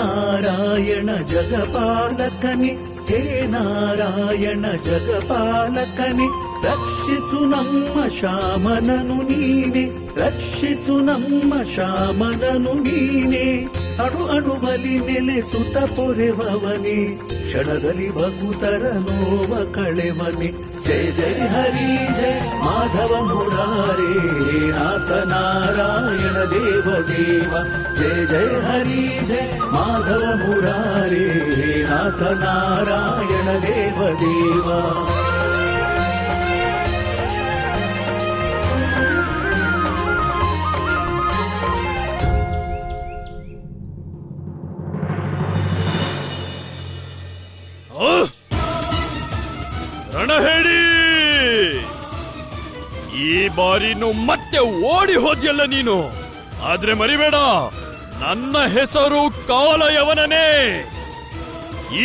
ನಾರಾಯಣ ಜಗಪಾಲಕನೇ, ಹೇ ನಾರಾಯಣ ಜಗಪಾಲಕನೇ, ರಕ್ಷಿಸು ನಮ್ಮ ಶ್ಯಾಮನನು ನೀನೆ, ರಕ್ಷಿಸು ನಮ್ಮ ಶ್ಯಾಮನನು ನೀನೆ. ಅಣು ಅಣುವಲಿ ನೆಲೆಸುತ್ತ ಪೊರೆವವನೇ, ಕ್ಷಣದಲ್ಲಿ ಭಕುತರ ನೋವ ಕಳೆವನೆ. ಜಯ ಜಯ ಹರಿ ಜಯ ಮಾಧವ ಮುರಾರೇ, ನಾಥ ನಾರಾಯಣ ದೇವ ದೇವ. ಜಯ ಜಯ ಹರಿ ಜಯ ಮಾಧವ ಮುರಾರೇ, ನಾಥ ನಾರಾಯಣ ದೇವ ದೇವ. ರಣಹೇಳಿ, ಈ ಬಾರಿನು ಮತ್ತೆ ಓಡಿ ಹೋದ್ಯಲ್ಲ ನೀನು. ಆದ್ರೆ ಮರಿಬೇಡ, ನನ್ನ ಹೆಸರು ಕಾಲಯವನೇ.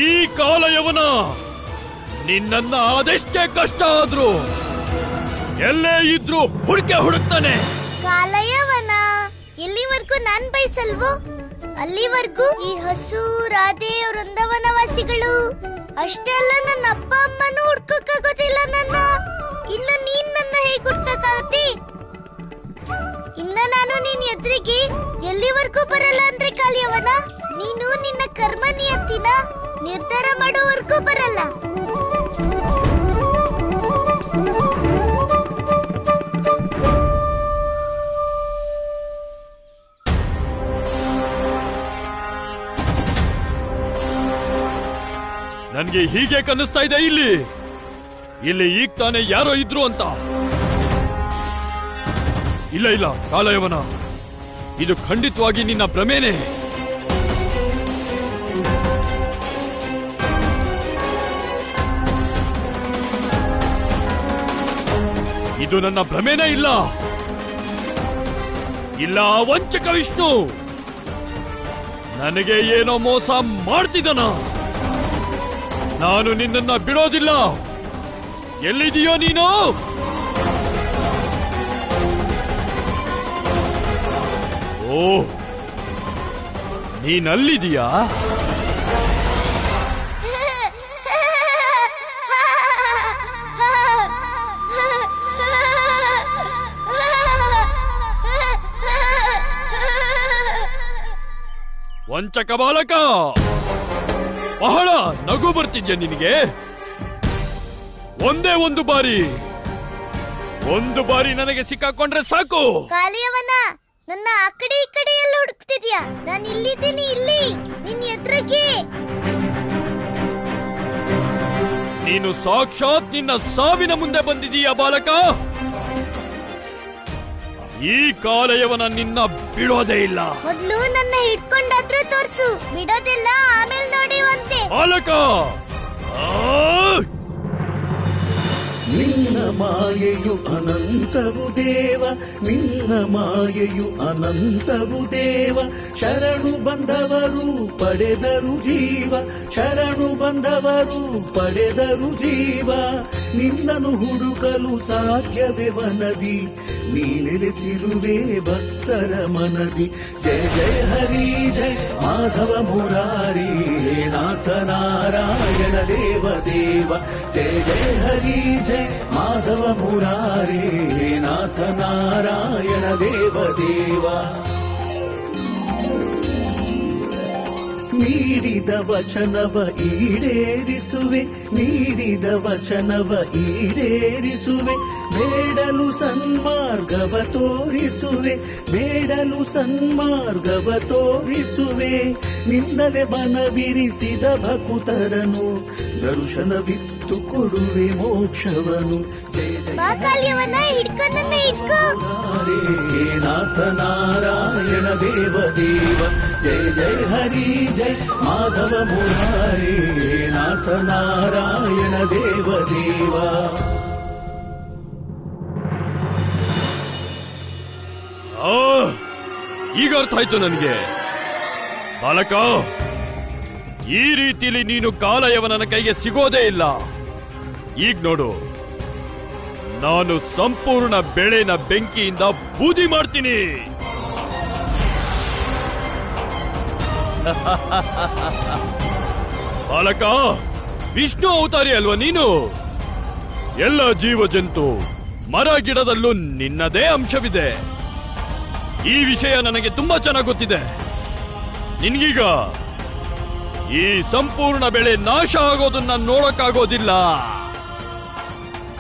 ಈ ಕಾಲಯವನ ನಿನ್ನನ್ನ ಅದೆಷ್ಟೇ ಕಷ್ಟ ಆದ್ರೂ ಎಲ್ಲೇ ಇದ್ರು ಹುಡುಕ್ತಾನೆ. ಕಾಲಯವನ ಎಲ್ಲಿವರೆಗೂ ನಾನ್ ಬಯಸಲ್ವೋ ಅಲ್ಲಿವರೆಗೂ ಈ ಹಸು ರಾಧೆ ವೃಂದಾವನವಾಸಿಗಳು ಅಷ್ಟೇ ಅಲ್ಲ, ನನ್ನ ಅಪ್ಪ ಅಮ್ಮನೂ ಹುಡ್ಕೋಕ್ಕಾಗೋದಿಲ್ಲ ನನ್ನ. ಇನ್ನು ನೀನ್ ನನ್ನ ಹೇಗೆ ಹುಡ್ಕೋಕ್ಕಾಗತ್ತಿ? ಇನ್ನ ನಾನು ನಿನ್ ಎದುರಿಗೆ ಎಲ್ಲಿವರೆಗೂ ಬರಲ್ಲ ಅಂದ್ರೆ ಕಾಲಿಯವನ, ನೀನು ನಿನ್ನ ಕರ್ಮ ನಿಯತ್ತಿನ ನಿರ್ಧಾರ ಮಾಡೋವರೆಗೂ ಬರಲ್ಲ. ನನ್ಗೆ ಹೀಗೆ ಕನ್ನಿಸ್ತಾ ಇದೆ, ಇಲ್ಲಿ ಈಗ ತಾನೇ ಯಾರೋ ಇದ್ರು ಅಂತ. ಇಲ್ಲ ಇಲ್ಲ ಕಾಲಯವನ, ಇದು ಖಂಡಿತವಾಗಿ ನಿನ್ನ ಭ್ರಮೆನೇ. ಇದು ನನ್ನ ಭ್ರಮೆನೇ ಇಲ್ಲ. ಇಲ್ಲ, ವಂಚಕ ವಿಷ್ಣು ನನಗೆ ಏನೋ ಮೋಸ ಮಾಡ್ತಿದ್ದಾನ. ನಾನು ನಿನ್ನನ್ನ ಬಿಡೋದಿಲ್ಲ. ಎಲ್ಲಿದೆಯೋ ನೀನು? ಓ, ನೀನಲ್ಲಿದೀಯಾ? ವಂಚಕ ಬಾಲಕ, ಬಹಳ ನಗು ಬರ್ತಿದ್ಯಾ ನಿನಗೆ? ಒಂದೇ ಒಂದು ಬಾರಿ ನನಗೆ ಸಿಕ್ಕಾಕೊಂಡ್ರೆ ಸಾಕು. ಕಾಲಿಯವನ, ನನ್ನ ಆ ಕಡೆ ಈ ಕಡೆ ಎಲ್ಲ ಹುಡುಕ್ತಿದ್ಯಾ? ನಾನು ಇಲ್ಲಿದ್ದೀನಿ, ಇಲ್ಲಿ ನಿನ್ನ ಎದುರಿಗೆ. ನೀನು ಸಾಕ್ಷಾತ್ ನಿನ್ನ ಸಾವಿನ ಮುಂದೆ ಬಂದಿದೀಯ ಬಾಲಕ. ಈ ಕಾಲಯವನ ನಿನ್ನ ಬಿಡೋದೇ ಇಲ್ಲ. ಮೊದ್ಲು ನನ್ನ ಹಿಡ್ಕೊಂಡಾದ್ರೂ ತೋರ್ಸು, ಬಿಡೋದಿಲ್ಲ ಆಮೇಲೆ ನೋಡಿವಂತೆ. ಬಾಲಕ, ನಿನ್ನ ಮಾಯೆಯು ಅನಂತವು ದೇವ, ನಿನ್ನ ಮಾಯೆಯು ಅನಂತವು ದೇವ. ಶರಣು ಬಂದವರು ಪಡೆದರು ಜೀವ, ಶರಣು ಬಂದವರು ಪಡೆದರು ಜೀವ. ನಿನ್ನನು ಹುಡುಕಲು ಸಾಧ್ಯವೇ ವನದಿ, ನೀ ನೆಲೆಸಿರುವೆ ಭಕ್ತರ ಮನದಿ. ಜಯ ಜಯ ಹರಿ ಜಯ ಮಾಧವ ಮುರಾರಿ, ನಾಥ ನಾರಾಯಣ ದೇವ ದೇವ. ಜಯ ಜಯ ಹರಿ ಜಯ ಮಾಧವ ಮುರಾರಿ, ನಾಥ ನಾರಾಯಣ ದೇವ ದೇವ. ನೀಡಿದ ವಚನವ ಈಡೇರಿಸುವೆ, ನೀಡಿದ ವಚನವ ಈಡೇರಿಸುವೆ. ಬೇಡಲು ಸನ್ಮಾರ್ಗವ ತೋರಿಸುವೆ, ಬೇಡಲು ಸನ್ಮಾರ್ಗವ ತೋರಿಸುವೆ. ನಿನ್ನಲೆ ಮನವಿರಿಸಿದ ಭಕುತರನು ದರ್ಶನವಿತ್ತು ಕೊಡುವೆ ಮೋಕ್ಷವನು. ಜಯ ಜಯ ನಾಥ ನಾರಾಯಣ ದೇವ ದೇವ. ಜಯ ಜಯ ಹರಿ ಜಯ ಮಾಧವ ಮುರಾರೇ, ನಾಥ ನಾರಾಯಣ ದೇವ ದೇವ. ಈಗ ಅರ್ಥ ಆಯ್ತು ನನಗೆ ಬಾಲಕ. ಈ ರೀತಿಯಲ್ಲಿ ನೀನು ಕಾಲಯವನ ಕೈಗೆ ಸಿಗೋದೇ ಇಲ್ಲ. ಈಗ ನೋಡು, ನಾನು ಸಂಪೂರ್ಣ ಬೆಳೆನ ಬೆಂಕಿಯಿಂದ ಬೂದಿ ಮಾಡ್ತೀನಿ. ಬಾಲಕ, ವಿಷ್ಣು ಅವತಾರಿ ಅಲ್ವಾ ನೀನು? ಎಲ್ಲ ಜೀವ ಜಂತು ಮರ ಗಿಡದಲ್ಲೂ ನಿನ್ನದೇ ಅಂಶವಿದೆ. ಈ ವಿಷಯ ನನಗೆ ತುಂಬಾ ಚೆನ್ನಾಗಿ ಗೊತ್ತಿದೆ. ನಿನ್ಗೀಗ ಈ ಸಂಪೂರ್ಣ ಬೆಳೆ ನಾಶ ಆಗೋದನ್ನ ನೋಡಕ್ಕಾಗೋದಿಲ್ಲ.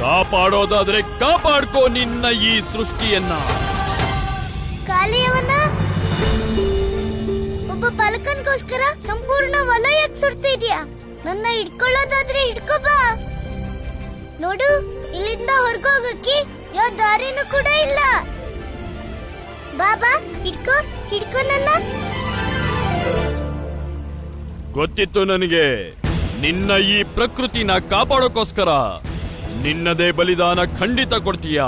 ಕಾಪಾಡೋದಾದ್ರೆ ಕಾಪಾಡ್ಕೋ ನಿನ್ನ ಈ ಸೃಷ್ಟಿಯನ್ನ. ಕಾಲಿಯವನ ಒಬ್ಬ ಬಾಲಕನ್ಗೋಸ್ಕರ ಸಂಪೂರ್ಣ ಹೊಲ ಯಾಕೆ ಸುಡ್ತಾ ಇದೀಯಾ? ನನ್ನ ಹಿಡ್ಕೊಳ್ಳೋದಾದ್ರೆ ಹಿಡ್ಕೋ ಬಾ. ನೋಡು, ಇಲ್ಲಿಂದ ಹೊರಗೋಗಕ್ಕೆ ಯಾವ ದಾರಿನೂ ಕೂಡ ಇಲ್ಲ. ಬಾಬಾ, ಹಿಡ್ಕೋ ನನ್ನ. ಗೊತ್ತಿತ್ತು ನನಗೆ, ನಿನ್ನ ಈ ಪ್ರಕೃತಿನ ಕಾಪಾಡೋಕೋಸ್ಕರ ನಿನ್ನದೇ ಬಲಿದಾನ ಖಂಡಿತ ಕೊಡ್ತೀಯ.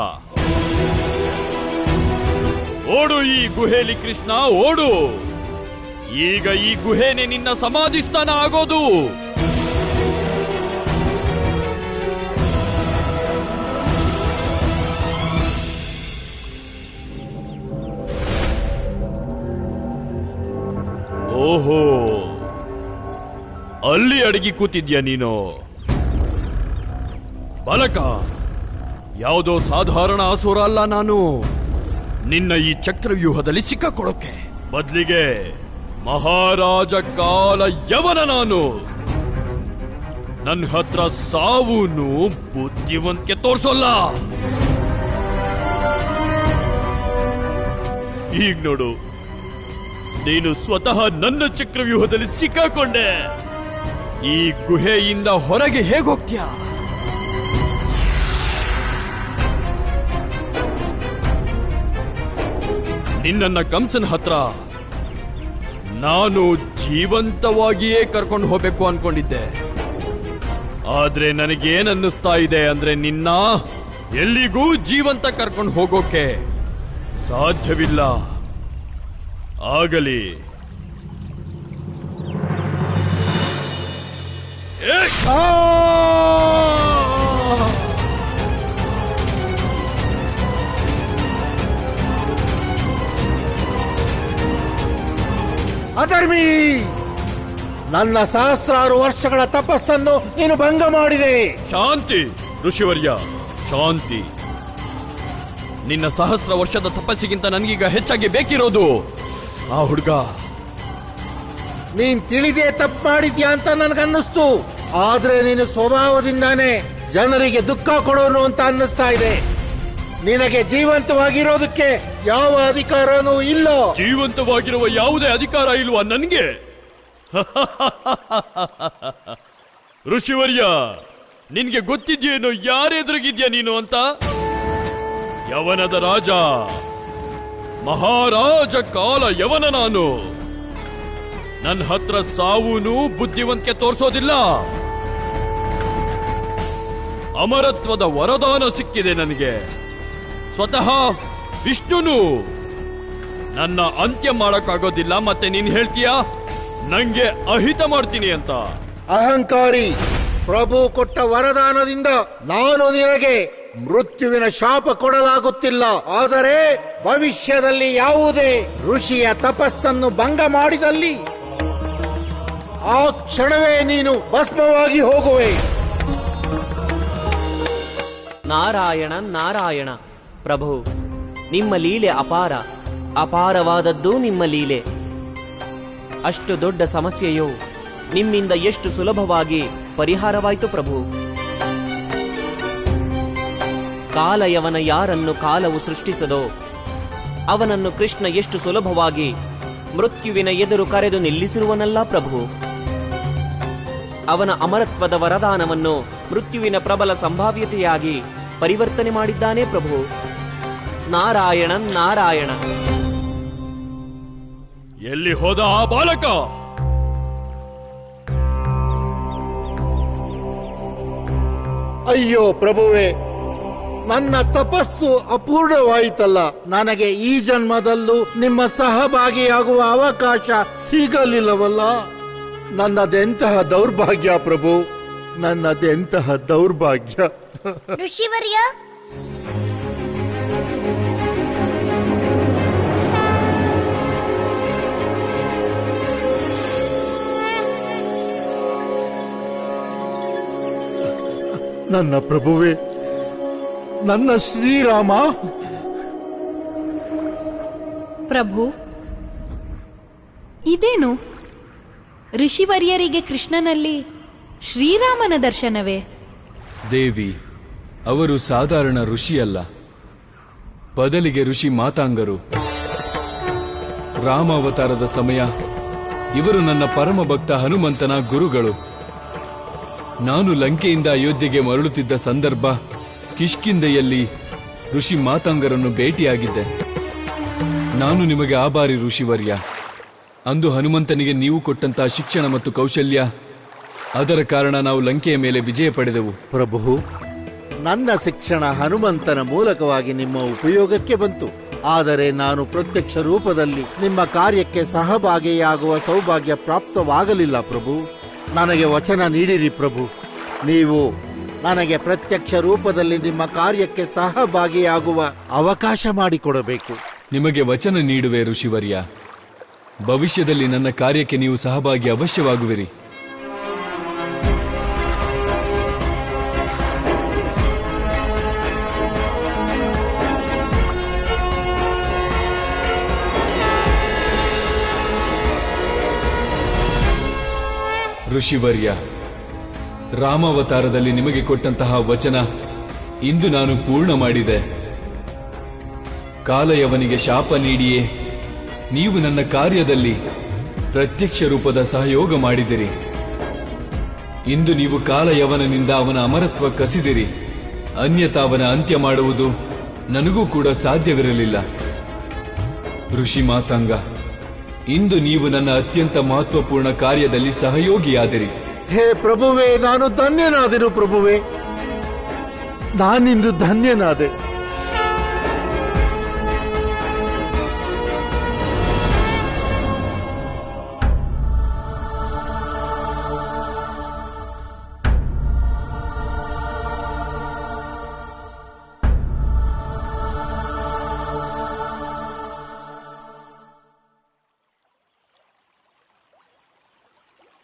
ಓಡು ಈ ಗುಹೆಲಿ ಕೃಷ್ಣ, ಓಡು. ಈಗ ಈ ಗುಹೆನೆ ನಿನ್ನ ಸಮಾಧಿ ಸ್ಥಾನ ಆಗೋದು. ಓಹೋ, ಅಲ್ಲಿ ಅಡಗಿ ಕೂತಿದ್ಯಾ ನೀನು? ಬಾಲಕ, ಯಾವುದೋ ಸಾಧಾರಣ ಅಸುರ ಅಲ್ಲ ನಾನು. ನಿನ್ನ ಈ ಚಕ್ರವ್ಯೂಹದಲ್ಲಿ ಸಿಕ್ಕಾಕೊಳ್ಳೋಕೆ ಬದಲಿಗೆ ಮಹಾರಾಜ ಕಾಲ ಯವನ ನಾನು. ನನ್ನ ಹತ್ರ ಸಾವುನು ಬುದ್ಧಿವಂತಿಕೆ ತೋರ್ಸೋಲ್ಲ. ಈಗ ನೋಡು, ನೀನು ಸ್ವತಃ ನನ್ನ ಚಕ್ರವ್ಯೂಹದಲ್ಲಿ ಸಿಕ್ಕಾಕೊಂಡೆ. ಈ ಗುಹೆಯಿಂದ ಹೊರಗೆ ಹೇಗೆ ಹೋಗ್ತೀಯ? ನಿನ್ನನ್ನ ಕಂಸನ ಹತ್ರ ನಾನು ಜೀವಂತವಾಗಿಯೇ ಕರ್ಕೊಂಡು ಹೋಗ್ಬೇಕು ಅನ್ಕೊಂಡಿದ್ದೆ. ಆದ್ರೆ ನನಗೇನನ್ನಿಸ್ತಾ ಇದೆ ಅಂದ್ರೆ, ನಿನ್ನ ಎಲ್ಲಿಗೂ ಜೀವಂತ ಕರ್ಕೊಂಡು ಹೋಗೋಕೆ ಸಾಧ್ಯವಿಲ್ಲ. ಆಗಲಿ. ಅಧರ್ಮಿ, ನನ್ನ ಸಹಸ್ರಾರು ವರ್ಷಗಳ ತಪಸ್ಸನ್ನು ನೀನು ಭಂಗ ಮಾಡಿದೆ. ಶಾಂತಿ ಋಷಿವರ್ಯ, ಶಾಂತಿ. ನಿನ್ನ ಸಹಸ್ರ ವರ್ಷದ ತಪಸ್ಸಿಗಿಂತ ನನಗೀಗ ಹೆಚ್ಚಾಗಿ ಬೇಕಿರೋದು ಆ ಹುಡುಗ. ನೀನ್ ತಿಳಿದೇ ತಪ್ಪು ಮಾಡಿದ್ಯಾ ಅಂತ ನನಗನ್ನಿಸ್ತು. ಆದ್ರೆ ನೀನು ಸ್ವಭಾವದಿಂದಾನೇ ಜನರಿಗೆ ದುಃಖ ಕೊಡೋನು ಅಂತ ಅನ್ನಿಸ್ತಾ ಇದೆ. ನಿನಗೆ ಜೀವಂತವಾಗಿರೋದಕ್ಕೆ ಯಾವ ಅಧಿಕಾರನೂ ಇಲ್ಲ. ಜೀವಂತವಾಗಿರುವ ಯಾವುದೇ ಅಧಿಕಾರ ಇಲ್ವಾ ನನಗೆ? ಋಷಿವರ್ಯ, ನಿನ್ಗೆ ಗೊತ್ತಿದ್ಯೇನು ಯಾರೆದುರಿಗಿದ್ಯಾ ನೀನು ಅಂತ? ಯವನದ ರಾಜ, ಮಹಾರಾಜ ಕಾಲ ಯವನ ನಾನು. ನನ್ನ ಹತ್ರ ಸಾವುನು ಬುದ್ಧಿವಂತಿಕೆ ತೋರಿಸೋದಿಲ್ಲ. ಅಮರತ್ವದ ವರದಾನ ಸಿಕ್ಕಿದೆ ನನಗೆ. ಸ್ವತಃ ವಿಷ್ಣುನು ನನ್ನ ಅಂತ್ಯ ಮಾಡಕ್ಕಾಗೋದಿಲ್ಲ. ಮತ್ತೆ ನೀನ್ ಹೇಳ್ತೀಯಾ ನಂಗೆ ಅಹಿತ ಮಾಡ್ತೀನಿ ಅಂತ? ಅಹಂಕಾರಿ, ಪ್ರಭು ಕೊಟ್ಟ ವರದಾನದಿಂದ ನಾನು ನಿನಗೆ ಮೃತ್ಯುವಿನ ಶಾಪ ಕೊಡಲಾಗುತ್ತಿಲ್ಲ. ಆದರೆ ಭವಿಷ್ಯದಲ್ಲಿ ಯಾವುದೇ ಋಷಿಯ ತಪಸ್ಸನ್ನು ಭಂಗ ಮಾಡಿದಲ್ಲಿ ಆ ಕ್ಷಣವೇ ನೀನು ಭಸ್ಮವಾಗಿ ಹೋಗುವೆ. ನಾರಾಯಣ ನಾರಾಯಣ. ಪ್ರಭು, ನಿಮ್ಮ ಲೀಲೆ ಅಪಾರ. ಅಪಾರವಾದದ್ದು ನಿಮ್ಮ ಲೀಲೆ. ಅಷ್ಟು ದೊಡ್ಡ ಸಮಸ್ಯೆಯು ನಿಮ್ಮಿಂದ ಎಷ್ಟು ಸುಲಭವಾಗಿ ಪರಿಹಾರವಾಯಿತು ಪ್ರಭು. ಕಾಲಯವನ ಯಾರನ್ನು ಕಾಲವು ಸೃಷ್ಟಿಸದೋ ಅವನನ್ನು ಕೃಷ್ಣ ಎಷ್ಟು ಸುಲಭವಾಗಿ ಮೃತ್ಯುವಿನ ಎದುರು ಕರೆದು ನಿಲ್ಲಿಸಿರುವನಲ್ಲ ಪ್ರಭು. ಅವನ ಅಮರತ್ವದ ವರದಾನವನ್ನು ಮೃತ್ಯುವಿನ ಪ್ರಬಲ ಸಂಭಾವ್ಯತೆಯಾಗಿ ಪರಿವರ್ತನೆ ಮಾಡಿದ್ದಾನೆ ಪ್ರಭು. ನಾರಾಯಣ ನಾರಾಯಣ. ಎಲ್ಲಿ ಹೋದ ಆ ಬಾಲಕ? ಅಯ್ಯೋ ಪ್ರಭುವೇ, ನನ್ನ ತಪಸ್ಸು ಅಪೂರ್ಣವಾಯಿತಲ್ಲ. ನನಗೆ ಈ ಜನ್ಮದಲ್ಲೂ ನಿಮ್ಮ ಸಹಭಾಗಿಯಾಗುವ ಅವಕಾಶ ಸಿಗಲಿಲ್ಲವಲ್ಲ. ನನ್ನದೆಂತಹ ದೌರ್ಭಾಗ್ಯ ಪ್ರಭು, ನನ್ನದೆಂತಹ ದೌರ್ಭಾಗ್ಯ. ಋಷಿವರ್ಯ, ನನ್ನ ಪ್ರಭುವೇ, ನನ್ನ ಶ್ರೀರಾಮ. ಪ್ರಭು, ಇದೇನು? ಋಷಿವರ್ಯರಿಗೆ ಕೃಷ್ಣನಲ್ಲಿ ಶ್ರೀರಾಮನ ದರ್ಶನವೇ? ದೇವಿ, ಅವರು ಸಾಧಾರಣ ಋಷಿಯಲ್ಲ, ಬದಲಿಗೆ ಋಷಿ ಮಾತಾಂಗರು. ರಾಮಾವತಾರದ ಸಮಯ ಇವರು ನನ್ನ ಪರಮ ಭಕ್ತ ಹನುಮಂತನ ಗುರುಗಳು. ನಾನು ಲಂಕೆಯಿಂದ ಅಯೋಧ್ಯೆಗೆ ಮರಳುತ್ತಿದ್ದ ಸಂದರ್ಭ ಕಿಷ್ಕಿಂಧೆಯಲ್ಲಿ ಋಷಿ ಮಾತಾಂಗರನ್ನು ಭೇಟಿಯಾಗಿದ್ದೆ. ನಾನು ನಿಮಗೆ ಆಭಾರಿ ಋಷಿವರ್ಯ. ಅಂದು ಹನುಮಂತನಿಗೆ ನೀವು ಕೊಟ್ಟಂತಹ ಶಿಕ್ಷಣ ಮತ್ತು ಕೌಶಲ್ಯ, ಅದರ ಕಾರಣ ನಾವು ಲಂಕೆಯ ಮೇಲೆ ವಿಜಯ ಪಡೆದೆವು. ಪ್ರಭು, ನನ್ನ ಶಿಕ್ಷಣ ಹನುಮಂತನ ಮೂಲಕವಾಗಿ ನಿಮ್ಮ ಉಪಯೋಗಕ್ಕೆ ಬಂತು. ಆದರೆ ನಾನು ಪ್ರತ್ಯಕ್ಷ ರೂಪದಲ್ಲಿ ನಿಮ್ಮ ಕಾರ್ಯಕ್ಕೆ ಸಹಭಾಗಿಯಾಗುವ ಸೌಭಾಗ್ಯ ಪ್ರಾಪ್ತವಾಗಲಿಲ್ಲ. ಪ್ರಭು, ನನಗೆ ವಚನ ನೀಡಿರಿ ಪ್ರಭು. ನೀವು ನನಗೆ ಪ್ರತ್ಯಕ್ಷ ರೂಪದಲ್ಲಿ ನಿಮ್ಮ ಕಾರ್ಯಕ್ಕೆ ಸಹಭಾಗಿಯಾಗುವ ಅವಕಾಶ ಮಾಡಿಕೊಡಬೇಕು. ನಿಮಗೆ ವಚನ ನೀಡುವೆ ಋಷಿವರ್ಯ. ಭವಿಷ್ಯದಲ್ಲಿ ನನ್ನ ಕಾರ್ಯಕ್ಕೆ ನೀವು ಸಹಭಾಗಿ ಅವಶ್ಯವಾಗುವಿರಿ. ಋಷಿವರ್ಯ, ರಾಮಾವತಾರದಲ್ಲಿ ನಿಮಗೆ ಕೊಟ್ಟಂತಹ ವಚನ ಇಂದು ನಾನು ಪೂರ್ಣ ಮಾಡಿದೆ. ಕಾಲಯವನಿಗೆ ಶಾಪ ನೀಡಿಯೇ ನೀವು ನನ್ನ ಕಾರ್ಯದಲ್ಲಿ ಪ್ರತ್ಯಕ್ಷ ರೂಪದ ಸಹಯೋಗ ಮಾಡಿದಿರಿ. ಇಂದು ನೀವು ಕಾಲಯವನಿಂದ ಅವನ ಅಮರತ್ವ ಕಸಿದಿರಿ. ಅನ್ಯತಾ ಅವನ ಅಂತ್ಯ ಮಾಡುವುದು ನನಗೂ ಕೂಡ ಸಾಧ್ಯವಿರಲಿಲ್ಲ. ಋಷಿ ಮಾತಾಂಗ, ಇಂದು ನೀವು ನನ್ನ ಅತ್ಯಂತ ಮಹತ್ವಪೂರ್ಣ ಕಾರ್ಯದಲ್ಲಿ ಸಹಯೋಗಿಯಾದಿರಿ. ಹೇ ಪ್ರಭುವೇ, ನಾನು ಧನ್ಯನಾದೆನು ಪ್ರಭುವೇ. ನಾನಿಂದು ಧನ್ಯನಾದೆ.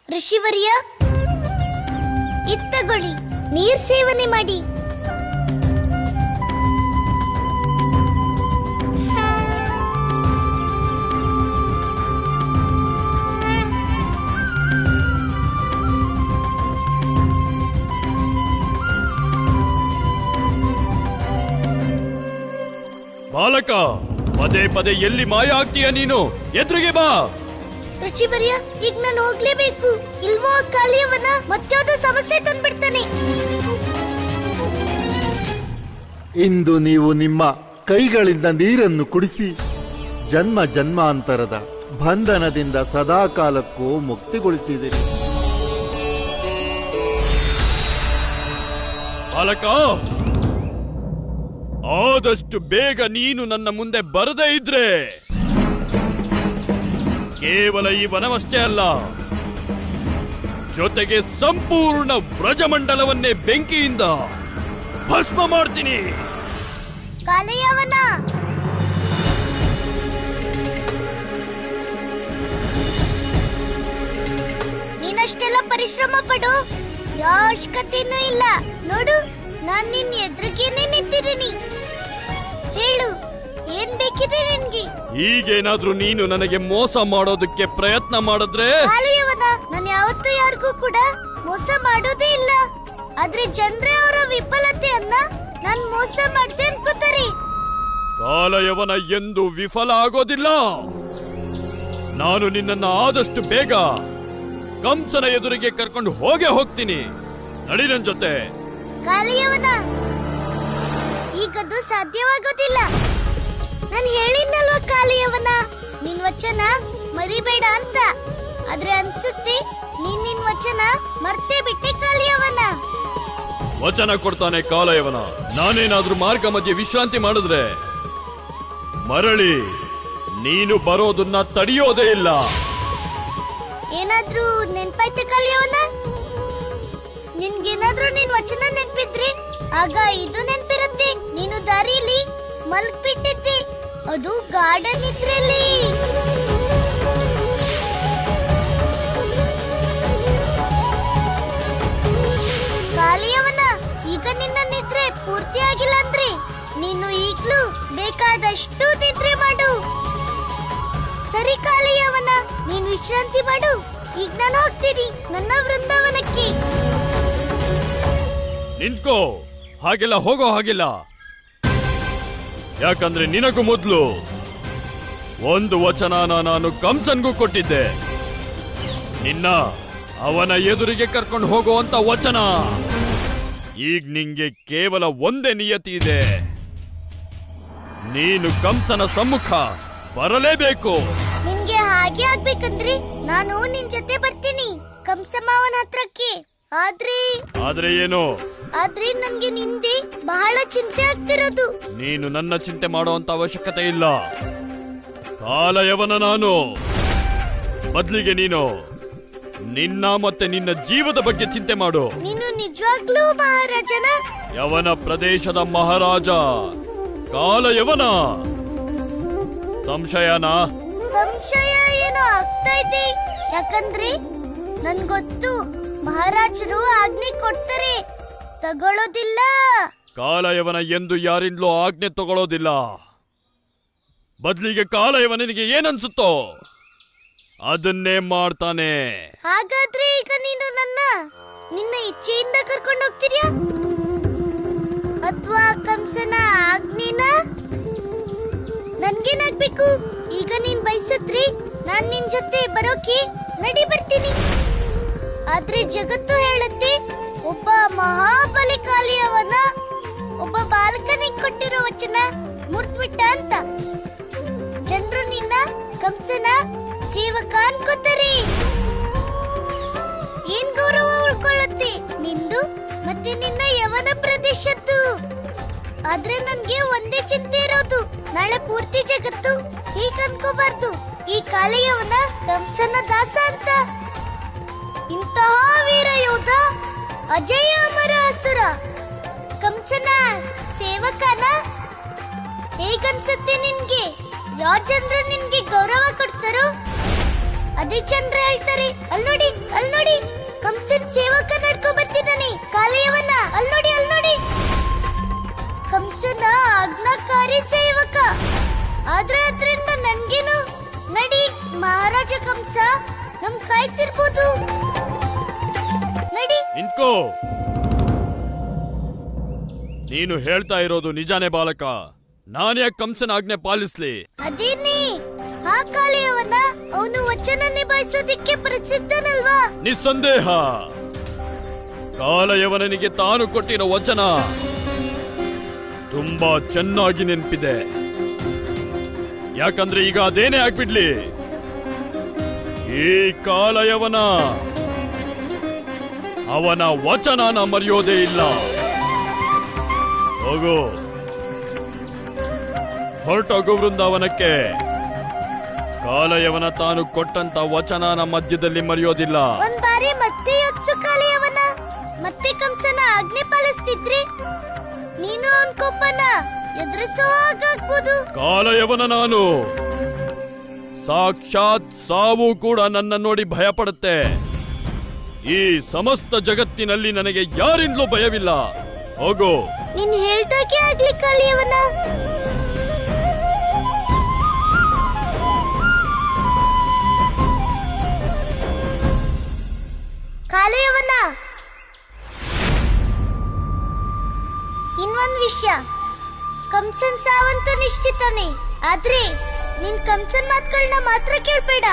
ಋಷಿವರ್ಯ, ಇತ್ತಗೊಳ್ಳಿ, ನೀರ್ ಸೇವನೆ ಮಾಡಿ. ಬಾಲಕ, ಪದೇ ಪದೇ ಎಲ್ಲಿ ಮಾಯ ಆಗ್ತೀಯ ನೀನು? ಎದುರಿಗೆ ಬಾ. ಋಷಿವರ್ಯ, ಈಗ ನಾನು ಹೋಗ್ಲೇಬೇಕು. ಇಲ್ವೋ ಕಾಲಿಯವನ ಮತ್ಯಾವ್ದೋ ಸಮಸ್ಯೆ ತಂದ್ಬಿಡ್ತಾನೆ. ಇಂದು ನೀವು ನಿಮ್ಮ ಕೈಗಳಿಂದ ನೀರನ್ನು ಕುಡಿಸಿ ಜನ್ಮ ಜನ್ಮಾಂತರದ ಬಂಧನದಿಂದ ಸದಾಕಾಲಕ್ಕೂ ಮುಕ್ತಿಗೊಳಿಸಿದಿರಿ. ಬಾಲಕ, ಆದಷ್ಟು ಬೇಗ ನೀನು ನನ್ನ ಮುಂದೆ ಬರದೇ ಇದ್ರೆ ಕೇವಲ ಈ ವನವಷ್ಟೇ ಅಲ್ಲ, ಜೊತೆಗೆ ಸಂಪೂರ್ಣ ವ್ರಜಮಂಡಲವನ್ನೇ ಬೆಂಕಿಯಿಂದ ಭಸ್ಮ ಮಾಡ್ತೀನಿ. ಕಾಲಯವನ, ನೀನಷ್ಟೆಲ್ಲ ಪರಿಶ್ರಮ ಪಡು, ಯಾವ ಅವಶ್ಯಕತೆನೂ ಇಲ್ಲ. ನೋಡು, ನಾನ್ ನಿನ್ ಎದುರಿಗೇನೆ ನಿಂತಿದ್ದೀನಿ. ಹೇಳು, ಏನ್ ಬೇಕಿದೆ ನಿನ್ಗೆ? ಈಗೇನಾದ್ರೂ ನೀನು ನನಗೆ ಮೋಸ ಮಾಡೋದಕ್ಕೆ ಪ್ರಯತ್ನ ಮಾಡಿದ್ರೆ? ಕಾಲಯವನ, ನಾನು ಯಾವತ್ತೂ ಯಾರಿಗೂ ಕೂಡ ಮೋಸ ಮಾಡೋದೇ ಇಲ್ಲ. ಆದ್ರೆ ಜನರೇ ಅವರ ವಿಫಲತೆಯನ್ನ ನಾನ್ ಮೋಸ ಮಾಡ್ದೆ ಅನ್ಕೋತಾರೆ. ಕಾಲಯವನ ಎಂದು ವಿಫಲ ಆಗೋದಿಲ್ಲ. ನಾನು ನಿನ್ನನ್ನು ಆದಷ್ಟು ಬೇಗ ಕಂಸನ ಎದುರಿಗೆ ಕರ್ಕೊಂಡು ಹೋಗ್ತೀನಿ. ನಡಿ ನನ್ ಜೊತೆ. ಕಾಲಯವನ, ಈಗದು ಸಾಧ್ಯವಾಗೋದಿಲ್ಲ. ನಾನು ಹೇಳಿದ್ನಲ್ವ ಕಾಲಯವನ, ನಿನ್ ವಚನ ಮರಿಬೇಡ ಅಂತ. ಆದ್ರೆ ಅನ್ಸುತ್ತೆ ನೀನ್ ನಿನ್ ವಚನ ಮರ್ತೇ ಬಿಟ್ಟೆ ಕಾಲಯವನ. ವಚನ ಕೊಡ್ತಾನೆ ಕಾಲಯವನ. ನಾನೇನಾದ್ರೂ ಮಾರ್ಗ ಮಧ್ಯೆ ವಿಶ್ರಾಂತಿ ಮಾಡಿದ್ರೆ ಮರಳಿ ನೀನು ಬರೋದನ್ನ ತಡೆಯೋದೇ ಇಲ್ಲ. ಏನಾದ್ರೂ ನೆನ್ಪಾಯ್ತ ಕಾಲಯವನ? ನಿನ್ಗೇನಾದ್ರೂ ನಿನ್ ವಚನ ನೆನ್ಪಿದ್ರಿ ಆಗ ಇದು ನೆನ್ಪಿರುತ್ತೆ. ನೀನು ದಾರಿಲಿ ಮಲ್ಕ್ಬಿಟ್ಟಿದ್ದೆ, ಅದು ಗಾರ್ಡನ್ ಇದ್ರಲ್ಲಿ. ಕಾಲಿಯವನ, ಈಗ ನೀನ್ ವಿಶ್ರಾಂತಿ ಮಾಡು. ಈಗ ನಾನು ಹೋಗ್ತೀನಿ ನನ್ನ ವೃಂದಾವನಕ್ಕೆ. ನಿಂತ್ಕೋ, ಹಾಗೆಲ್ಲ ಹೋಗೋ ಹಾಗಿಲ್ಲ. ಯಾಕಂದ್ರೆ ನಿನಗೂ ಮೊದಲು ಒಂದು ವಚನನ ನಾನು ಕಂಸನ್ಗೂ ಕೊಟ್ಟಿದ್ದೆ. ನಿನ್ನ ಅವನ ಎದುರಿಗೆ ಕರ್ಕೊಂಡು ಹೋಗುವಂತ ವಚನ. ಈಗ ನಿಂಗೆ ಕೇವಲ ಒಂದೇ ನಿಯತಿ ಇದೆ. ನೀನು ಕಂಸನ ಸಮ್ಮುಖ ಬರಲೇಬೇಕು. ನಿನ್ಗೆ ಹಾಗೆ ಆಗ್ಬೇಕಂದ್ರೆ ನಾನು ನಿನ್ ಜೊತೆ ಬರ್ತೀನಿ ಕಂಸ ಮಾವನ ಹತ್ರಕ್ಕೆ. ಆದ್ರೆ ಏನು? ಆದ್ರೆ ನನ್ಗೆ ನಿಂದೆ ಬಹಳ ಚಿಂತೆ ಆಗ್ತಿರೋದು. ನೀನು ನನ್ನ ಚಿಂತೆ ಮಾಡುವಂತ ಅವಶ್ಯಕತೆ ಇಲ್ಲ. ಕಾಲಯವನ ನಾನು. ಬದ್ಲಿಗೆ ನೀನು ನಿನ್ನ ಮತ್ತೆ ನಿನ್ನ ಜೀವದ ಬಗ್ಗೆ ಚಿಂತೆ ಮಾಡು. ನೀನು ನಿಜವಾಗ್ಲೂ ಮಹಾರಾಜನ? ಯವನ ಪ್ರದೇಶದ ಮಹಾರಾಜ ಕಾಲಯವನ. ಸಂಶಯನಾ? ಸಂಶಯ ಏನೋ ಆಗ್ತಾ ಇದೆ. ಯಾಕಂದ್ರೆ ನನ್ಗೊತ್ತು ಮಹಾರಾಜರು ಆಜ್ಞೆ ಕೊಡ್ತಾರೆ, ತಗೊಳ್ಳೋದಿಲ್ಲ. ಕಾಲಯವನ ಎಂದು ಯಾರಿಂದಲೂ ಆಜ್ಞೆ ತಗೊಳ್ಳೋದಿಲ್ಲ. ಬದ್ಲಿಗೆ ಕಾಲಯವನಿಗೆ ಏನನ್ಸುತ್ತೋ ಅದನ್ನೇ ಮಾಡ್ತಾನೆ. ಹಾಗಾದ್ರೆ ಈಗ ನೀನು ನಿನ್ನ ಇಚ್ಛೆಯಿಂದ ಕರ್ಕೊಂಡು ಹೋಗ್ತೀರಾ ಅಥವಾ ಕಂಸನ ಆಜ್ಞೆನ? ನನ್ಗೇನಾಗ್ಬೇಕು? ಈಗ ನೀನ್ ಬಯಸಿದ್ರಿ ನಾನ್ ನಿನ್ ಜೊತೆ ಬರೋಕೆ ನಡಿ ಬರ್ತೀನಿ. ಆದ್ರೆ ಜಗತ್ತು ಹೇಳುತ್ತೆ ಒಬ್ಬ ಮಹಾಬಲಿಕಾಲಿಯವನ ಒಬ್ಬ ಬಾಲಕನಿಗೆ ಕೊಟ್ಟಿರೋ ವಚನ ಮುರ್ದ್ಬಿಟ್ಟ ಅಂತ. ಜನರು ನಿನ್ನ ಕಂಸನ ಸೇವಕ ಅನ್ಕೋತಾರೆ. ಏನ್ ಗೌರವ ಉಳ್ಕೊಳ್ಳುತ್ತೆ ನಿಂದು ಮತ್ತೆ ನಿನ್ನ ಯವನ ಪ್ರದೇಶದ್ದು. ಆದ್ರೆ ನನ್ಗೆ ಒಂದೇ ಚಿಂತೆ ಇರೋದು, ನಾಳೆ ಪೂರ್ತಿ ಜಗತ್ತು ಹೀಗ್ ಅನ್ಕೋಬಾರ್ದು ಈ ಕಾಲೆಯವನ ಕಂಸನ ದಾಸ ಅಂತ. ಇಂತಹ ವೀರ ಯೋಧ, ಅಜಯ ಅಮರ ಅಸುರ ಕಂಸನ ಸೇವಕನ ಹೇಗನ್ಸುತ್ತೆ ನಿನ್ಗೆ? ಯಾವ ಜನರು ನಿನ್ಗೆ ಗೌರವ ಕೊಡ್ತಾರೋ ಅದೇ ಜನರು ಹೇಳ್ತಾರೆ, ಅಲ್ ನೋಡಿ ಕಂಸನ್ ಸೇವಕ ನಡ್ಕೊ ಬರ್ತಿದ್ದಾನೆ ಕಾಲೆಯವನ. ಅಲ್ ನೋಡಿ ಕಂಸನ ಆಜ್ಞಾಕಾರಿ ಸೇವಕ. ಆದ್ರೆ ಅದ್ರಿಂದ ನನ್ಗೇನು? ನಡಿ, ಮಹಾರಾಜ ಕಂಸ ನಮ್ ಕಾಯ್ತಿರ್ಬೋದು. ನಡಿ. ನಿಂತ್ಕೋ. ನೀನು ಹೇಳ್ತಾ ಇರೋದು ನಿಜಾನೇ ಬಾಲಕ. ನಾನ್ಯಾಕೆ ಕಂಸನ ಆಜ್ಞೆ ಪಾಲಿಸ್ಲಿ? ಅದೇನೇ ಆ ಕಾಲೆಯವನ, ಅವನು ವಚನ ನಿಭಾಯಿಸೋದಿಕ್ಕೆ ಪ್ರಸಿದ್ಧನಲ್ವಾ? ನಿಸ್ಸಂದೇಹ. ಕಾಲಯವನಿಗೆ ತಾನು ಕೊಟ್ಟಿರೋ ವಚನ ತುಂಬಾ ಚೆನ್ನಾಗಿ ನೆನಪಿದೆ. ಯಾಕಂದ್ರೆ ಈಗ ಅದೇನೇ ಆಗ್ಬಿಡ್ಲಿ, ಈ ಕಾಲಯವನ ಅವನ ವಚನನ ಮರೆಯೋದೇ ಇಲ್ಲ. ಹೋಗು, ಹೊರಟೋಗು ವೃಂದಾವನಕ್ಕೆ. ಕಾಲಯವನ ತಾನು ಕೊಟ್ಟಂತ ವಚನನ ಮಧ್ಯದಲ್ಲಿ ಮರೆಯೋದಿಲ್ಲ. ಒಂದ್ ಬಾರಿ ಮತ್ತೆ ಯೋಚಿಸು ಕಾಲೆಯವನ, ಮತ್ತೆ ಕಂಸನ ಆಜ್ಞೆ ಪಾಲಿಸ್ತಿದ್ರಿ ನೀನು ಅವನ್ ಕೋಪನ ಎದುರಿಸೋ ಹಾಗಾಗ್ಬೋದು. ಕಾಲಯವನ ನಾನು. ಸಾಕ್ಷಾತ್ ಸಾವು ಕೂಡ ನನ್ನ ನೋಡಿ ಭಯ ಪಡುತ್ತೆ. ಈ ಸಮಸ್ತ ಜಗತ್ತಿನಲ್ಲಿ ನನಗೆ ಯಾರಿಂದಲೂ ಭಯವಿಲ್ಲ. ಹೋಗು. ನೀನ್ ಹೇಳ್ದಾಗೆ ಆಗ್ಲಿ ಕಾಲೆಯವನ. ಕಾಲೆಯವನ, ಇನ್ನೊಂದ್ ವಿಷಯ, ಕಂಸನ್ ಸಾವಂತೂ ನಿಶ್ಚಿತನೇ. ಆದ್ರೆ ನಿನ್ ಕಂಸನ್ ಮಾತುಗಳನ್ನ ಮಾತ್ರ ಕೇಳ್ಬೇಡ.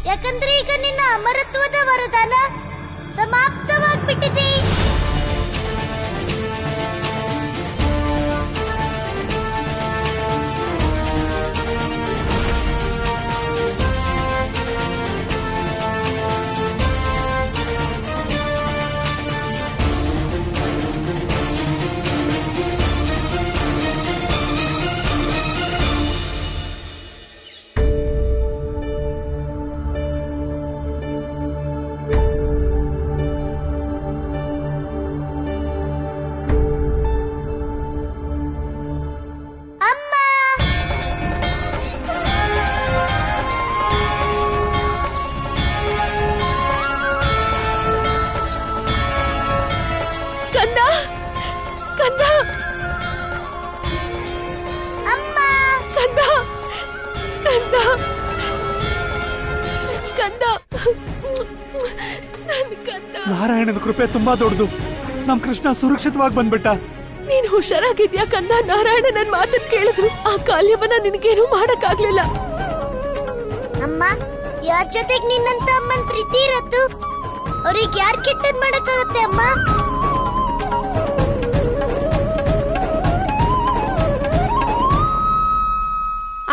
ಯಾಕಂದ್ರೆ ಈಗ ನಿನ್ನ ಅಮರತ್ವದ ವರದಾನ ಸಮಾಪ್ತವಾಗ್ಬಿಟ್ಟಿದೆ. ನಾರಾಯಣನ ಕೃಪೆ ತುಂಬಾ ದೊಡ್ಡದು. ನಮ್ ಕೃಷ್ಣ ಸುರಕ್ಷಿತವಾಗಿ ಬಂದ್ಬಿಟ್ಟ. ನೀನ್ ಹುಷಾರಾಗಿದ್ಯಾ ಕಂದ? ನಾರಾಯಣ ನನ್ ಮಾತನ್ನ ಕೇಳಿದ್ರು. ಆ ಕಾಲ್ಯವನ್ನ ನಿನಗೇನು ಮಾಡಕ್ಕಾಗ್ಲಿಲ್ಲ. ಅಮ್ಮ, ಯಾರ ಜೊತೆಗ್ ನಿನ್ನಂತ ಅಮ್ಮನ್ ಪ್ರೀತಿ ಇರತ್ತು, ಅವ್ರಿಗೆ ಯಾರ್ ಕೆಟ್ಟದ್ ಮಾಡಕ್ಕಾಗತ್ತೆ ಅಮ್ಮ?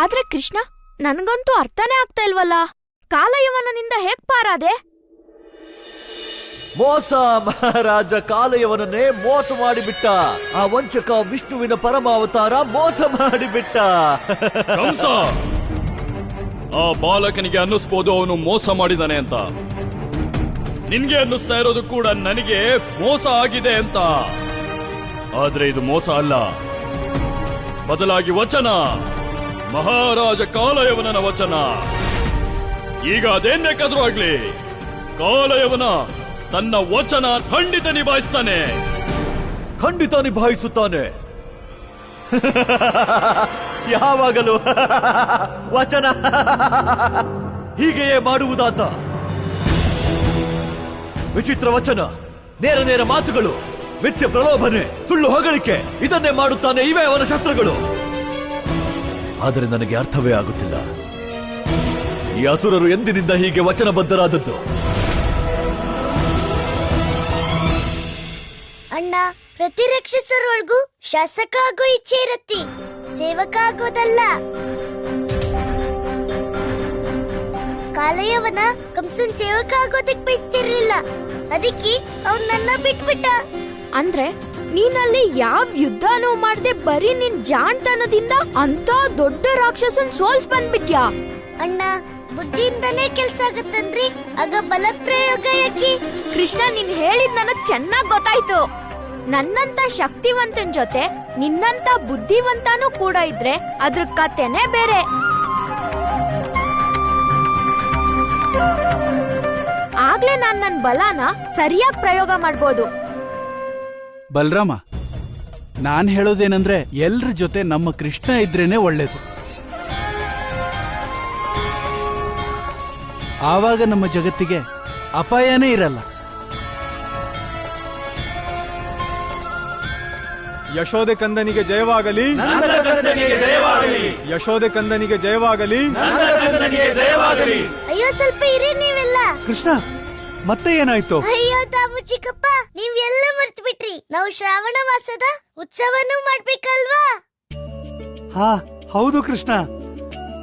ಆದ್ರೆ ಕೃಷ್ಣ, ನನ್ಗಂತೂ ಅರ್ಥನೇ ಆಗ್ತಾ ಇಲ್ವಲ್ಲ. ಕಾಲಯವನನಿಂದ ಹೇಗ್ ಪಾರಾದೆ? ಮೋಸ, ಮಹಾರಾಜ ಕಾಲಯವನನ್ನೇ ಮೋಸ ಮಾಡಿಬಿಟ್ಟ. ಆ ವಂಚಕ ವಿಷ್ಣುವಿನ ಪರಮಾವತಾರ ಮೋಸ ಮಾಡಿಬಿಟ್ಟ. ಕಂಸ, ಆ ಬಾಲಕನಿಗೆ ಅನ್ನಿಸ್ಬೋದು ಅವನು ಮೋಸ ಮಾಡಿದಾನೆ ಅಂತ. ನಿನ್ಗೆ ಅನ್ನಿಸ್ತಾ ಇರೋದು ಕೂಡ ನನಗೆ ಮೋಸ ಆಗಿದೆ ಅಂತ. ಆದ್ರೆ ಇದು ಮೋಸ ಅಲ್ಲ, ಬದಲಾಗಿ ವಚನ, ಮಹಾರಾಜ ಕಾಲಯವನನ ವಚನ. ಈಗ ಅದೇನ್ ಬೇಕಾದ್ರೂ ಆಗ್ಲಿ, ಕಾಲಯವನ ತನ್ನ ವಚನ ಖಂಡಿತ ನಿಭಾಯಿಸ್ತಾನೆ. ಖಂಡಿತ ನಿಭಾಯಿಸುತ್ತಾನೆ. ಯಾವಾಗಲೂ ವಚನ ಹೀಗೆಯೇ ಮಾಡುವುದಾತ. ವಿಚಿತ್ರ ವಚನ, ನೇರ ನೇರ ಮಾತುಗಳು, ಮಿಥ್ಯ ಪ್ರಲೋಭನೆ, ಸುಳ್ಳು ಹೊಗಳಿಕೆ, ಇದನ್ನೇ ಮಾಡುತ್ತಾನೆ. ಇವೇ ಅವನ ಶಸ್ತ್ರಗಳು. ಆದರೆ ನನಗೆ ಅರ್ಥವೇ ಆಗುತ್ತಿಲ್ಲ, ಈ ಅಸುರರು ಎಂದಿನಿಂದ ಹೀಗೆ ವಚನಬದ್ಧರಾದದ್ದು. ಅಣ್ಣ, ಪ್ರತಿ ರಕ್ಷಸರೊಳಗೂ ಶಾಸಕ ಆಗೋ ಇಚ್ಛೆ ಇರತ್ತಿ, ಸೇವಕ ಆಗೋದಲ್ಲ. ಕಾಲಯವನ ಕಂಸನ್ ಸೇವಕ ಆಗೋದಕ್ ಬಯಸ್ತಿರ್ಲಿಲ್ಲ, ಅದಕ್ಕೆ ಅವ್ನ್ ನನ್ನ ಬಿಟ್ಬಿಟ್ಟ. ಅಂದ್ರೆ ನೀನಲ್ಲಿ ಯಾವ ಯುದ್ಧನೂ ಮಾಡದೆ ಬರೀ ನಿನ್ ಜಾಣ್ತನದಿಂದ ಅಂತ ದೊಡ್ಡ ರಾಕ್ಷಸನ್ ಸೋಲ್ಸ್ ಬಂದ್ಬಿಟ್ಯಾ? ಅಣ್ಣ, ಬುದ್ಧಿಯಿಂದನೇ ಕೆಲ್ಸ ಆಗತ್ತಂದ್ರಿ, ಆಗ ಬಲದ ಪ್ರಯೋಗ ಯಾಕೆ? ಕೃಷ್ಣ, ನೀನ್ ಹೇಳಿದ್ ನನಗ್ ಚೆನ್ನಾಗ್ ಗೊತ್ತಾಯ್ತು. ನನ್ನಂತ ಶಕ್ತಿವಂತನ್ ಜೊತೆ ನಿನ್ನಂತ ಬುದ್ಧಿವಂತನೂ ಕೂಡ ಇದ್ರೆ ಅದ್ರ ಕತೆನೇ ಬೇರೆ. ಆಗ್ಲೇ ನಾನ್ ನನ್ ಬಲಾನ ಸರಿಯಾಗಿ ಪ್ರಯೋಗ ಮಾಡ್ಬೋದು. ಬಲರಾಮ, ನಾನ್ ಹೇಳೋದೇನಂದ್ರೆ ಎಲ್ರ ಜೊತೆ ನಮ್ಮ ಕೃಷ್ಣ ಇದ್ರೇನೆ ಒಳ್ಳೇದು. ಆವಾಗ ನಮ್ಮ ಜಗತ್ತಿಗೆ ಅಪಾಯನೇ ಇರಲ್ಲ. ಯಶೋದೆ ಕಂದನಿಗೆ ಜಯವಾಗಲಿ, ಯಶೋದೆ ಕಂದನಿಗೆ ಜಯವಾಗಲಿ. ಅಯ್ಯೋ, ಸ್ವಲ್ಪ ಇರಿ ನೀವೆಲ್ಲ. ಕೃಷ್ಣ, ಮತ್ತೆ ಏನಾಯ್ತು? ಅಯ್ಯೋ ತಾವು ಚಿಕ್ಕಪ್ಪ, ನೀವೆಲ್ಲ ಮರ್ತು ಬಿಟ್ರಿ. ನಾವು ಶ್ರಾವಣ ಮಾಸದ ಉತ್ಸವನೂ ಮಾಡ್ಬೇಕಲ್ವಾ? ಹಾ ಹೌದು ಕೃಷ್ಣ,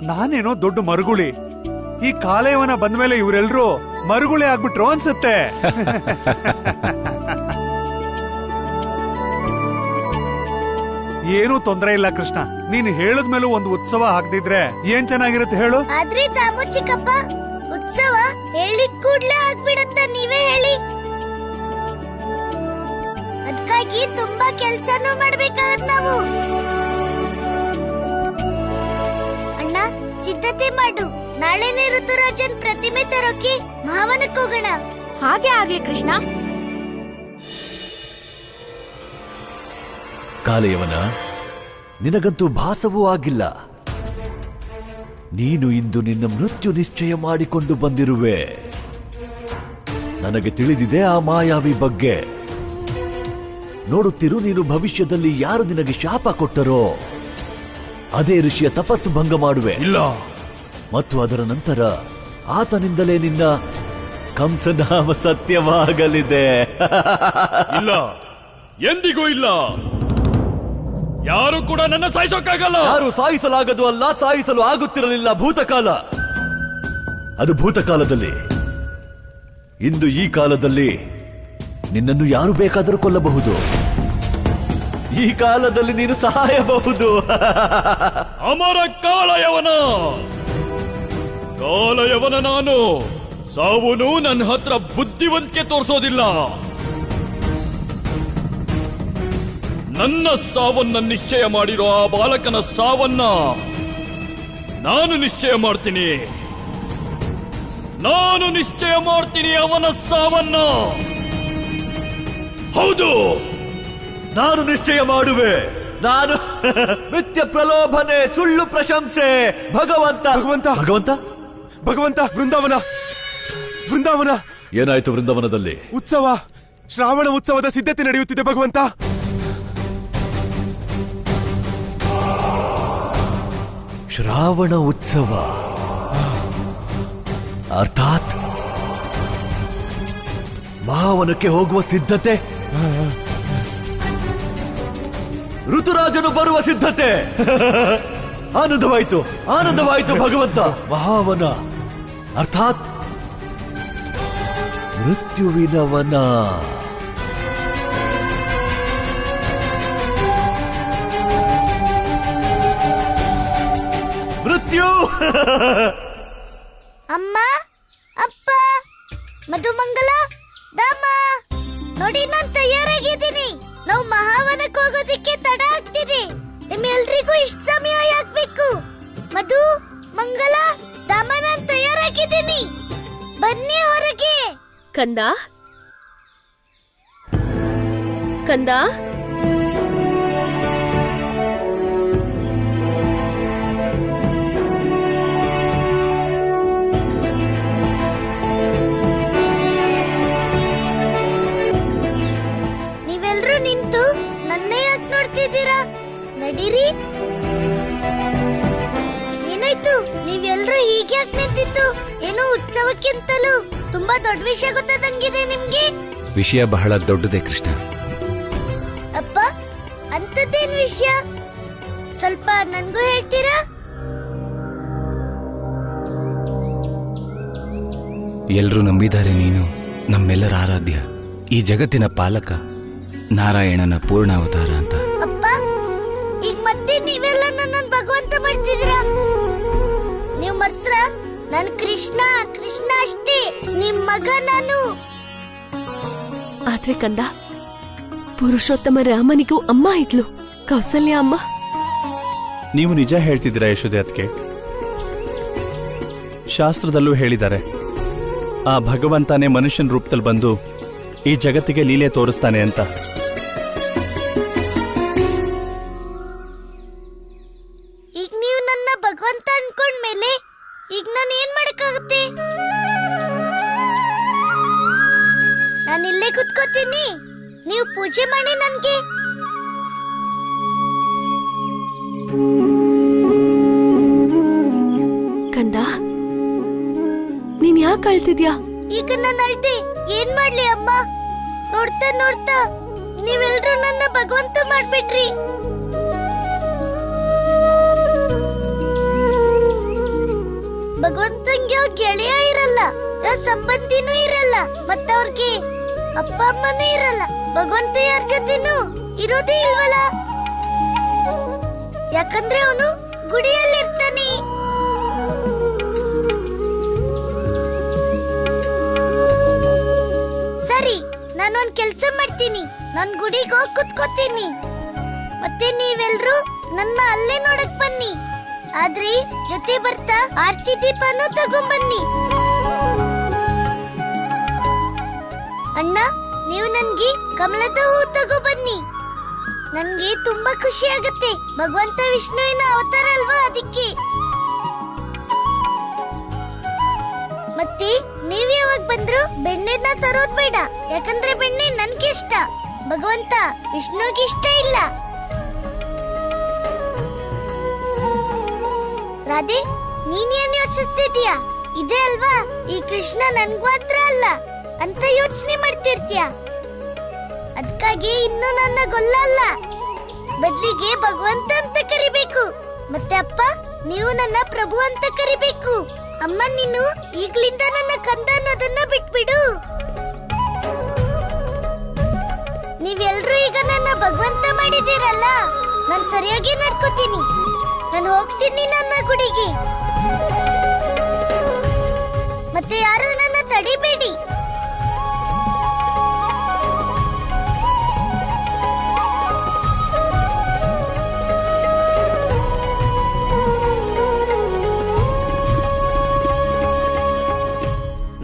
ನಾನೇನೋ ದೊಡ್ಡ ಮರುಗುಳಿ. ಈ ಕಾಲಯವನ ಬಂದ್ಮೇಲೆ ಇವರೆಲ್ರೂ ಮರುಗುಳಿ ಆಗ್ಬಿಟ್ರು ಅನ್ಸುತ್ತೆ. ಏನೂ ತೊಂದರೆ ಇಲ್ಲ ಕೃಷ್ಣ, ನೀನು ಹೇಳದ್ಮೇಲೂ ಒಂದು ಉತ್ಸವ ಹಾಕ್ದಿದ್ರೆ ಏನ್ ಚೆನ್ನಾಗಿರುತ್ತೆ ಹೇಳು. ಆದ್ರೆ ತಾಮು ಚಿಕ್ಕಪ್ಪ, ಉತ್ಸವ ಹೇಳಿದ ಕೂಡ್ಲೆ ಆಗ್ಬಿಡತ್ತ, ನೀವೇ ಹೇಳಿ. ಅದಕ್ಕಾಗಿ ತುಂಬಾ ಕೆಲ್ಸನೂ ಮಾಡ್ಬೇಕಾಗತ್ ನಾವು. ಅಣ್ಣ, ಸಿದ್ಧತೆ ಮಾಡು. ನಾಳೆನೇ ಋತುರಾಜನ್ ಪ್ರತಿಮೆ ತರೋಕೆ ಮಹಾವನಕ್ಕೆ ಹೋಗೋಣ. ಹಾಗೆ ಆಗ್ಲಿ ಕೃಷ್ಣ. ಕಾಲಯವನ, ನಿನಗಂತೂ ಭಾಸವೂ ಆಗಿಲ್ಲ. ನೀನು ಇಂದು ನಿನ್ನ ಮೃತ್ಯು ನಿಶ್ಚಯ ಮಾಡಿಕೊಂಡು ಬಂದಿರುವೆ. ನನಗೆ ತಿಳಿದಿದೆ ಆ ಮಾಯಾವಿ ಬಗ್ಗೆ. ನೋಡುತ್ತಿರು, ನೀನು ಭವಿಷ್ಯದಲ್ಲಿ ಯಾರು ನಿನಗೆ ಶಾಪ ಕೊಟ್ಟರೋ ಅದೇ ಋಷಿಯ ತಪಸ್ಸು ಭಂಗ ಮಾಡುವೆ. ಇಲ್ಲ, ಮತ್ತು ಅದರ ನಂತರ ಆತನಿಂದಲೇ ನಿನ್ನ ಕಂಸನಾಮ ಸತ್ಯವಾಗಲಿದೆ. ಇಲ್ಲ, ಎಂದಿಗೂ ಇಲ್ಲ. ಯಾರು ಕೂಡ ನನ್ನ ಸಾಯಿಸೋಕ್ಕಾಗಲ್ಲ. ಯಾರು ಸಾಯಿಸಲಾಗದು ಅಲ್ಲ, ಸಾಯಿಸಲು ಆಗುತ್ತಿರಲಿಲ್ಲ. ಭೂತಕಾಲ, ಅದು ಭೂತಕಾಲದಲ್ಲಿ. ಇಂದು ಈ ಕಾಲದಲ್ಲಿ ನಿನ್ನನ್ನು ಯಾರು ಬೇಕಾದರೂ ಕೊಲ್ಲಬಹುದು. ಈ ಕಾಲದಲ್ಲಿ ನೀನು ಸಾಯಬಹುದು. ಅಮರ ಕಾಲಯವನ, ಕಾಲಯವನ ನಾನು. ಸಾವುನು ನನ್ನ ಹತ್ರ ಬುದ್ಧಿವಂತಿಕೆ ತೋರಿಸೋದಿಲ್ಲ. ನನ್ನ ಸಾವನ್ನ ನಿಶ್ಚಯ ಮಾಡಿರೋ ಆ ಬಾಲಕನ ಸಾವನ್ನ ನಾನು ನಿಶ್ಚಯ ಮಾಡ್ತೀನಿ. ನಾನು ನಿಶ್ಚಯ ಮಾಡ್ತೀನಿ ಅವನ ಸಾವನ್ನ. ಹೌದು, ನಾನು ನಿಶ್ಚಯ ಮಾಡುವೆ. ನಾನು ಮಿಥ್ಯ ಪ್ರಲೋಭನೆ, ಸುಳ್ಳು ಪ್ರಶಂಸೆ, ಭಗವಂತ ಭಗವಂತ ಭಗವಂತ ಭಗವಂತ, ಬೃಂದಾವನ ವೃಂದಾವನ. ಏನಾಯ್ತು ವೃಂದಾವನದಲ್ಲಿ? ಉತ್ಸವ, ಶ್ರಾವಣ ಉತ್ಸವದ ಸಿದ್ಧತೆ ನಡೆಯುತ್ತಿದೆ ಭಗವಂತ. ಶ್ರಾವಣ ಉತ್ಸವ ಅರ್ಥಾತ್ ಮಹಾವನಕ್ಕೆ ಹೋಗುವ ಸಿದ್ಧತೆ, ಋತುರಾಜನು ಬರುವ ಸಿದ್ಧತೆ. ಆನಂದವಾಯಿತು, ಆನಂದವಾಯಿತು ಭಗವಂತ. ಮಹಾವನ ಅರ್ಥಾತ್ ಮೃತ್ಯುವಿನ ವನ. ಮೃತ್ಯು. ಅಮ್ಮ, ಅಪ್ಪ, ಮಧುಮಂಗಲ, ದಾಮ, ನೋಡಿ ನಾನ್ ತಯಾರಾಗಿದ್ದೀನಿ. ನಾವು ಮಹಾವನಕ್ಕೆ ಹೋಗೋದಿಕ್ಕೆ ತಡ ಆಗ್ತಿದೆ. ನಿಮ್ಮೆಲ್ರಿಗೂ ಇಷ್ಟ ಸಮಯ ಯಾಕ್ಬೇಕು? ಮಧು, ಮಂಗಲ, ದಾಮ, ನಾನ್ ತಯಾರಾಗಿದ್ದೀನಿ. ಬನ್ನಿ ಹೊರಗೆ. ಕಂದ, ಕಂದ, ನೀವೆಲ್ರೂ ನಿಂತು ನನ್ನೇ ಯಾಕೆ ನೋಡ್ತಿದ್ದೀರಾ? ನಡೀರಿ. ಏನಾಯ್ತು? ನೀವೆಲ್ರೂ ಹೀಗೆ ಯಾಕೆ ನಿಂತಿತ್ತು? ಏನೋ ಉತ್ಸವಕ್ಕಿಂತಲೂ ತುಂಬಾ ದೊಡ್ಡ ವಿಷಯ ಗೊತ್ತದಂಗಿದೆ ನಿಮ್ಗೆ. ವಿಷಯ ಬಹಳ ದೊಡ್ಡದೇ ಕೃಷ್ಣ. ಅಪ್ಪ, ಅಂತದ್ದೇನ್ ವಿಷಯ? ಸ್ವಲ್ಪ ನನ್ಗೂ ಹೇಳ್ತೀರಾ? ಎಲ್ರೂ ನಂಬಿದ್ದಾರೆ ನೀನು ನಮ್ಮೆಲ್ಲರ ಆರಾಧ್ಯ, ಈ ಜಗತ್ತಿನ ಪಾಲಕ, ನಾರಾಯಣನ ಪೂರ್ಣಾವತಾರ ಅಂತ. ಅಪ್ಪ, ಈಗ ಮತ್ತೆ ನೀವೆಲ್ಲ ನನ್ನನ್ನು ಭಗವಂತ ಮಾಡ್ತಿದ್ದೀರಾ? ನೀವು ಮಾತ್ರ ನಾನು ಕೃಷ್ಣ ಕೃಷ್ಣ ಅಷ್ಟೇ, ನಿಮ್ ಮಗ ನಾನು. ಆದ್ರೆ ಕಂದ, ಪುರುಷೋತ್ತಮ ರಾಮನಿಗೂ ಅಮ್ಮ ಇದ್ಲು, ಕೌಸಲ್ಯ ಅಮ್ಮ. ನೀವು ನಿಜ ಹೇಳ್ತಿದ್ದೀರಾ ಯಶೋದೆ ಅದಕ್ಕೆ? ಶಾಸ್ತ್ರದಲ್ಲೂ ಹೇಳಿದ್ದಾರೆ, ಆ ಭಗವಂತನೇ ಮನುಷ್ಯನ ರೂಪದಲ್ಲಿ ಬಂದು ಈ ಜಗತ್ತಿಗೆ ಲೀಲೆ ತೋರಿಸ್ತಾನೆ ಅಂತ. ಈಗ ನೀವು ನನ್ನ ಭಗವಂತ ಅನ್ಕೊಂಡ್ಮೇಲೆ ಈಗ ನಾನು ಏನ್ ಮಾಡಕ್ಕಾಗುತ್ತೆ? ನಾನಿಲ್ಲೇ ಕುತ್ಕೋತೀನಿ, ನೀವು ಪೂಜೆ ಮಾಡಿ ನನ್ಗೆ. ಕಂದ, ನೀನ್ ಯಾಕೆ ಅಳ್ತಿದ್ಯಾ? ಈಗ ನಾನು ಅಳ್ದೆ ಏನ್ ಮಾಡ್ಲಿ ಅಮ್ಮ? ನೋಡ್ತಾ ನೋಡ್ತಾ ನೀವೆಲ್ರೂ ನನ್ನ ಭಗವಂತ ಮಾಡ್ಬಿಟ್ರಿ. ಭಗವಂತಂಗೆ ಗೆಳೆಯ ಇರಲ್ಲ, ಸಂಬಂಧಿನೂ ಇರಲ್ಲ, ಮತ್ತವ್ರಿಗೆ ಅಪ್ಪ ಅಮ್ಮನೂ ಇರಲ್ಲ. ಭಗವಂತ ಯಾರ ಜೊತೆನೂ ಇರೋದೇ ಇಲ್ವಲ್ಲ, ಯಾಕಂದ್ರೆ ಅವನು ಗುಡಿಯಲ್ಲಿರ್ತಾನೆ. ಸರಿ, ನಾನೊಂದ್ ಕೆಲ್ಸ ಮಾಡ್ತೀನಿ, ನಾನ್ ಗುಡಿಗೆ ಹೋಗಿ ಕುತ್ಕೋತೀನಿ. ಮತ್ತೆ ನೀವೆಲ್ರೂ ನನ್ನ ಅಲ್ಲೇ ನೋಡಕ್ ಬನ್ನಿ. ಆದ್ರೆ ಜೊತೆ ಬರ್ತಾ ಆರ್ತಿ ದೀಪನೂ ತಗೊಂಬನ್ನಿ. ಅಣ್ಣ, ನೀವು ನನ್ಗೆ ಕಮಲದ ಹೂ ತಗೋಬನ್ನಿ. ನನ್ಗೆ ತುಂಬಾ ಖುಷಿ ಆಗತ್ತೆ. ಭಗವಂತ ವಿಷ್ಣುವಿನ ಅವತಾರ ಅಲ್ವಾ, ಅದಕ್ಕೆ. ಮತ್ತೆ ನೀವ್ ಯಾವಾಗ ಬಂದ್ರು ಬೆಣ್ಣೆನ ತರೋದ್ ಬೇಡ, ಯಾಕಂದ್ರೆ ಬೆಣ್ಣೆ ನನ್ಗೆ ಇಷ್ಟ, ಭಗವಂತ ವಿಷ್ಣುಗೆ ಇಷ್ಟ ಇಲ್ಲ. ರಾಧೆ, ನೀನೇನ್ ಯೋಚಿಸ್ತಿದ್ಯಾ? ಇದೇ ಅಲ್ವಾ ಈ ಕೃಷ್ಣ ನನ್ಗ್ ಮಾತ್ರ ಅಲ್ಲ ಅಂತ ಯೋಚನೆ ಮಾಡ್ತಿರ್ತೀಯ. ಅದಕ್ಕಾಗಿ ಇನ್ನು ನನ್ನ ಗೊಲ್ಲ ಅಲ್ಲ, ಬದ್ಲಿಗೆ ಭಗವಂತ ಅಂತ ಕರಿಬೇಕು. ಮತ್ತೆ ಅಪ್ಪ, ನೀವು ನನ್ನ ಪ್ರಭು ಅಂತ ಕರಿಬೇಕು. ಅಮ್ಮ, ನೀನು ಈಗ್ಲಿಂದ ನನ್ನ ಕಂದ ಅನ್ನೋದನ್ನ ಬಿಟ್ಬಿಡು. ನೀವೆಲ್ರೂ ಈಗ ನನ್ನ ಭಗವಂತ ಮಾಡಿದೀರಲ್ಲ, ನಾನ್ ಸರಿಯಾಗಿ ನಡ್ಕೋತೀನಿ. ನಾನು ಹೋಗ್ತೀನಿ ನನ್ನ ಗುಡಿಗೆ. ಮತ್ತೆ ಯಾರು ನನ್ನ ತಡಿಬೇಡಿ.